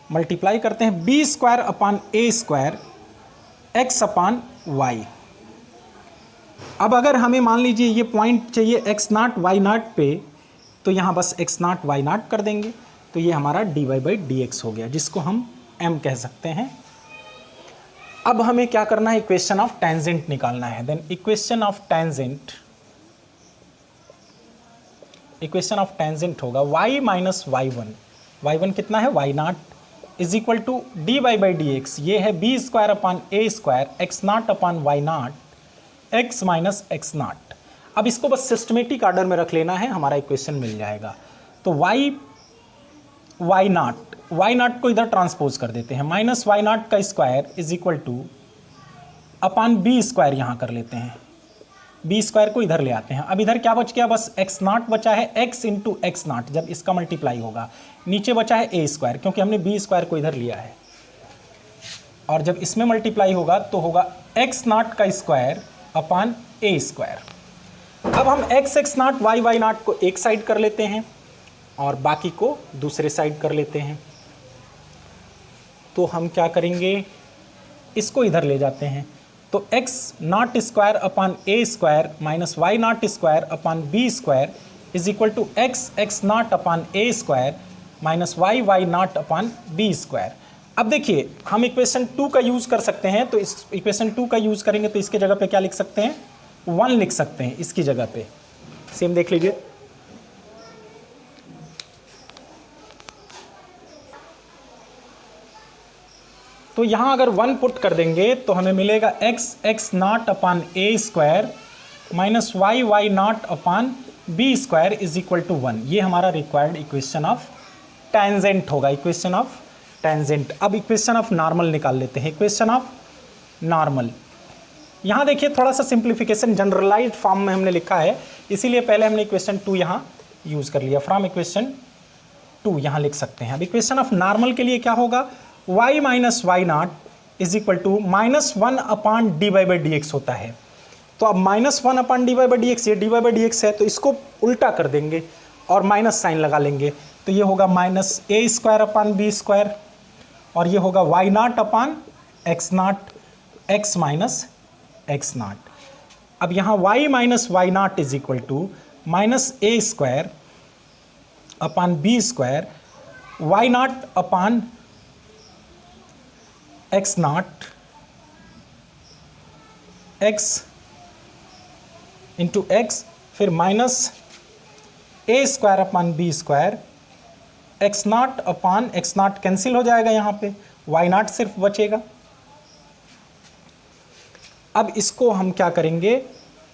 multiply करते हैं b square upon a square x upon y. अब अगर हमें मान लीजिए ये पॉइंट चाहिए एक्स नाट वाई नाट पे, तो यहाँ बस एक्स नाट वाई नाट कर देंगे, तो ये हमारा d Y by D x हो गया, जिसको हम m कह सकते हैं। अब हमें क्या करना है, इक्वेशन ऑफ टेंजेंट निकालना है। देन इक्वेशन ऑफ टेंजेंट होगा y माइनस y1, y1 कितना है y not is equal to d Y by D x, ये है b square upon a square x naught upon y not x minus x नाट। अब इसको बस systematic order में रख लेना है, हमारा इक्वेशन मिल जाएगा। तो वाई नाट को इधर ट्रांसपोज कर देते हैं, माइनस वाई नाट का square is equal to upon b square यहाँ कर लेते हैं, बी स्क्वायर को इधर ले आते हैं। अब इधर क्या बच गया, बस एक्स नाट बचा है, एक्स इंटू एक्स नाट जब इसका मल्टीप्लाई होगा, नीचे बचा है ए स्क्वायर क्योंकि हमने बी स्क्वायर को इधर लिया है, और जब इसमें मल्टीप्लाई होगा तो होगा एक्स नाट का स्क्वायर अपान ए स्क्वायर। अब हम एक्स नाट वाई नाट को एक साइड कर लेते हैं और बाकी को दूसरे साइड कर लेते हैं। तो हम क्या करेंगे, इसको इधर ले जाते हैं, तो x not square upon a square minus y not square upon b square is equal to x naught upon a square minus y naught upon b square. अब देखिए हम इक्वेशन 2 का यूज़ कर सकते हैं, तो इस इक्वेशन 2 का यूज़ करेंगे तो इसके जगह पे क्या लिख सकते हैं, 1 लिख सकते हैं इसकी जगह पे। सेम देख लीजिए, तो यहाँ अगर 1 पुट कर देंगे तो हमें मिलेगा x naught upon a square minus y naught upon b square is equal to 1। ये हमारा रिक्वायर्ड इक्वेशन ऑफ टेंजेंट होगा, इक्वेशन ऑफ टेंजेंट। अब इक्वेशन ऑफ नॉर्मल निकाल लेते हैं। इक्वेशन ऑफ नॉर्मल, यहाँ देखिए थोड़ा सा सिंप्लीफिकेशन जनरलाइज्ड फॉर्म में हमने लिखा है, इसीलिए पहले हमने इक्वेशन 2 यहाँ यूज़ कर लिया। फ्रॉम इक्वेशन 2 यहाँ लिख सकते हैं। अब इक्वेशन ऑफ नॉर्मल के लिए क्या होगा, y minus y naught is equal to minus 1 upon d Y by D x होता है। तो अब minus 1 upon d Y by D x, ये d Y by D x है, तो इसको उल्टा कर देंगे और माइनस साइन लगा लेंगे, तो ये होगा minus a square upon b square, और ये होगा वाई नाट upon x naught, x minus x नाट। अब यहाँ y minus y naught is equal to minus a square upon b square y naught upon x naught x into x, फिर minus a square upon b square x naught upon x naught cancel हो जाएगा, यहाँ पे Y नाट सिर्फ बचेगा। अब इसको हम क्या करेंगे,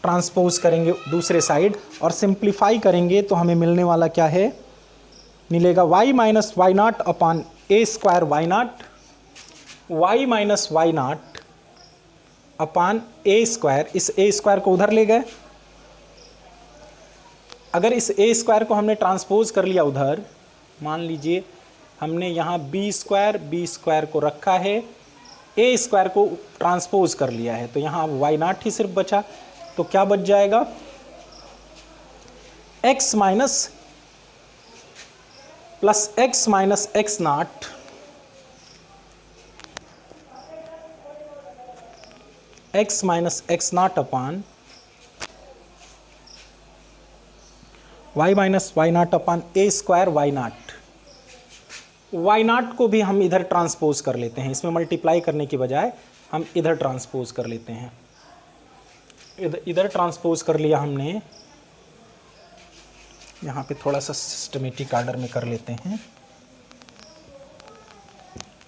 ट्रांसपोज करेंगे दूसरे साइड और सिंप्लीफाई करेंगे, तो हमें मिलने वाला क्या है, मिलेगा y minus y naught upon a square y naught, y minus y naught upon a square, इस ए स्क्वायर को उधर ले गए। अगर इस ए स्क्वायर को हमने ट्रांसपोज कर लिया उधर, मान लीजिए हमने यहाँ बी स्क्वायर को रखा है, ए स्क्वायर को ट्रांसपोज कर लिया है, तो यहाँ वाई नाट ही सिर्फ बचा, तो क्या बच जाएगा, x minus plus x minus x naught x minus x naught upon y minus y naught upon a square y naught. Y naught को भी हम इधर ट्रांसपोज कर लेते हैं, इसमें मल्टीप्लाई करने की बजाय हम इधर ट्रांसपोज कर लेते हैं। इधर ट्रांसपोज कर लिया हमने, यहाँ पे थोड़ा सा सिस्टमेटिक ऑर्डर में कर लेते हैं।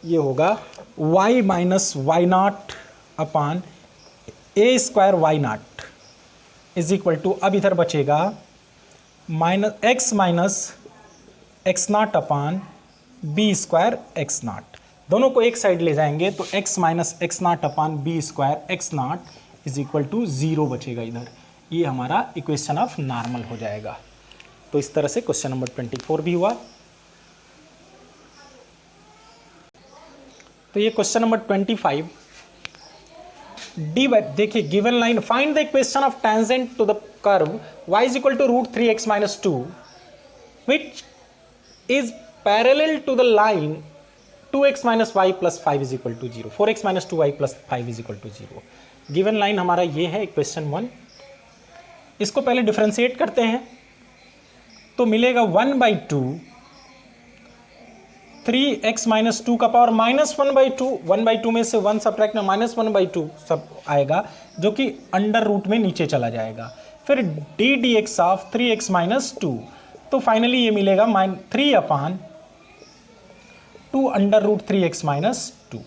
ये होगा y minus y naught upon a square y naught is equal to, अब इधर बचेगा x minus x naught upon b square x not. दोनों को एक साइड ले जाएंगे तो x minus x naught upon b square x not is equal to 0 बचेगा इधर। ये हमारा इक्वेशन ऑफ नॉर्मल हो जाएगा। तो इस तरह से क्वेश्चन नंबर 24 भी हुआ। तो ये क्वेश्चन नंबर 25 डी बाई, देखिए given line find the equation of tangent to the curve y is equal to root 3x minus 2 which is parallel to the line 2x minus y plus 5 is equal to 0, 4x minus 2y plus 5 is equal to 0। Given line हमारा ये है equation 1। इसको पहले differentiate करते हैं तो मिलेगा 1/2 3x minus 2 का पावर माइनस 1/2, 1/2 में से 1 सब्ट्रैक्ट में माइनस 1/2 सब आएगा जो कि अंडर रूट में नीचे चला जाएगा। फिर d dx of 3x minus 2, तो फाइनली ये मिलेगा 3/2 अंडर रूट 3x माइनस 2।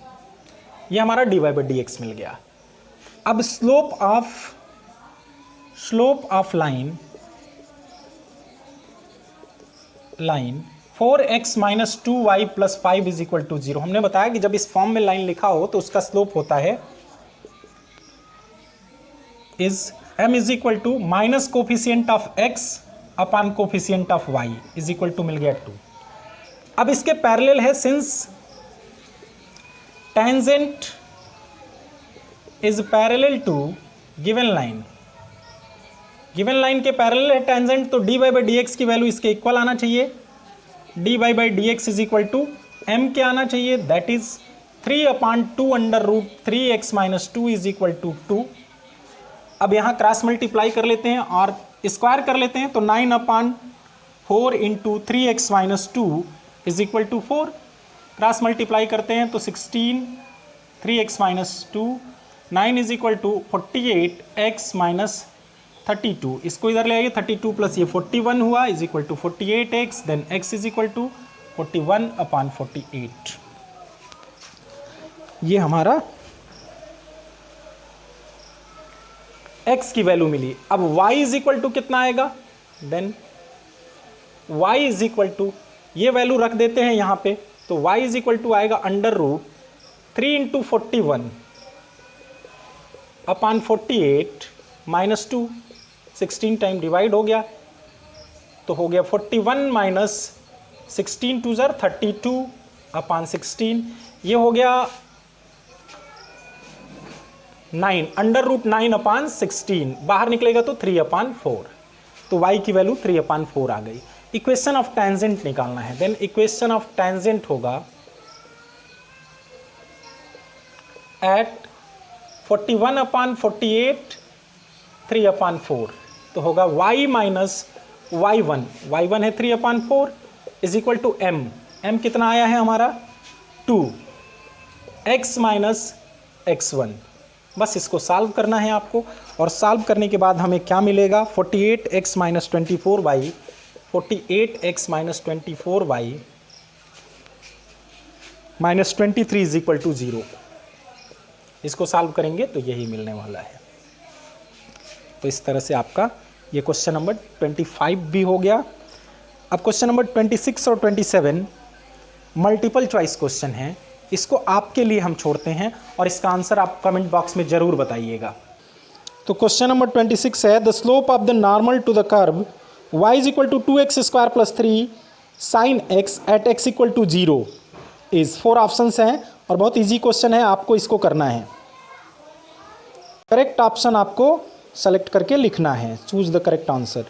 ये हमारा dy बाई dx मिल गया। अब slope of line 4x minus 2y plus 5 is equal to 0। हमने बताया कि जब इस फॉर्म में लाइन लिखा हो तो उसका स्लोप होता है m is equal to minus coefficient of x upon coefficient of y is equal to मिल गया 2। अब इसके पैरेलल है, since tangent is parallel to given line, given line के पैरेलल है टेंजेंट, तो dy बाई dx की वैल्यू इसके इक्वल आना चाहिए। dy by dx is equal to m क्या आना चाहिए, that is 3/2 under root 3x minus 2 is equal to 2। अब यहाँ क्रॉस मल्टीप्लाई कर लेते हैं और स्क्वायर कर लेते हैं तो 9/4 into 3x minus 2 is equal to 4। Cross multiply करते हैं तो 16 3x minus 2 9 is equal to 48x minus 32। इसको इधर ले आइए, 32 प्लस ये 41 हुआ is equal to 48x, then x is equal to 41/48। ये हमारा x की वैल्यू मिली। अब y इज इक्वल टू कितना आएगा, then y is equal to, ये वैल्यू रख देते हैं यहाँ पे, तो y इज इक्वल टू आएगा under root 3 into 41 upon 48 minus 2, 16 time divide हो गया तो हो गया 41 माइनस 16 टू ज़र 32 अपान 16। ये हो गया 9 अंडर रूट 9/16, बाहर निकलेगा तो 3/4, तो y की वैल्यू 3/4 आ गई। इक्वेशन ऑफ टेंजेंट निकालना है, देन इक्वेशन ऑफ टेंजेंट होगा एट 41/48 3/4, तो होगा y माइनस y1 है 3/4 इज इक्वल टू m कितना आया है हमारा 2, x माइनस x1। बस इसको सॉल्व करना है आपको, और सॉल्व करने के बाद हमें क्या मिलेगा 48x minus 24y, 48x minus 24y minus 23 is equal to 0। इसको सॉल्व करेंगे तो यही मिलने वाला है। तो इस तरह से आपका ये क्वेश्चन नंबर 25 भी हो गया। अब क्वेश्चन नंबर 26 और 27 मल्टीपल चॉइस क्वेश्चन है, इसको आपके लिए हम छोड़ते हैं और इसका आंसर आप कमेंट बॉक्स में ज़रूर बताइएगा। तो क्वेश्चन नंबर 26 है the slope of the normal to the curve y is equal to 2x square plus 3 sine x at x equal to 0 is 4 options हैं और बहुत इजी क्वेश्चन है, आपको इसको करना है। करेक्ट ऑप्शन आपको सेलेक्ट करके लिखना है, choose the correct answer.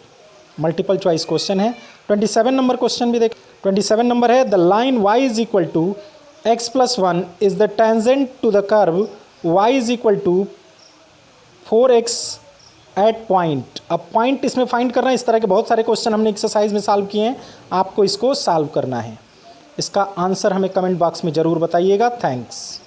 Multiple choice question है। 27 नंबर क्वेश्चन भी देख, 27 नंबर है the line y is equal to x plus 1 is the tangent to the curve y is equal to 4x at point. अब point इसमें find करना है। इस तरह के बहुत सारे क्वेश्चन हमने एक्सरसाइज में सॉल्व किए हैं, आपको इसको सॉल्व करना है। इसका आंसर हमें कमेंट बॉक्स में ज़रूर बताइएगा। थैंक्स।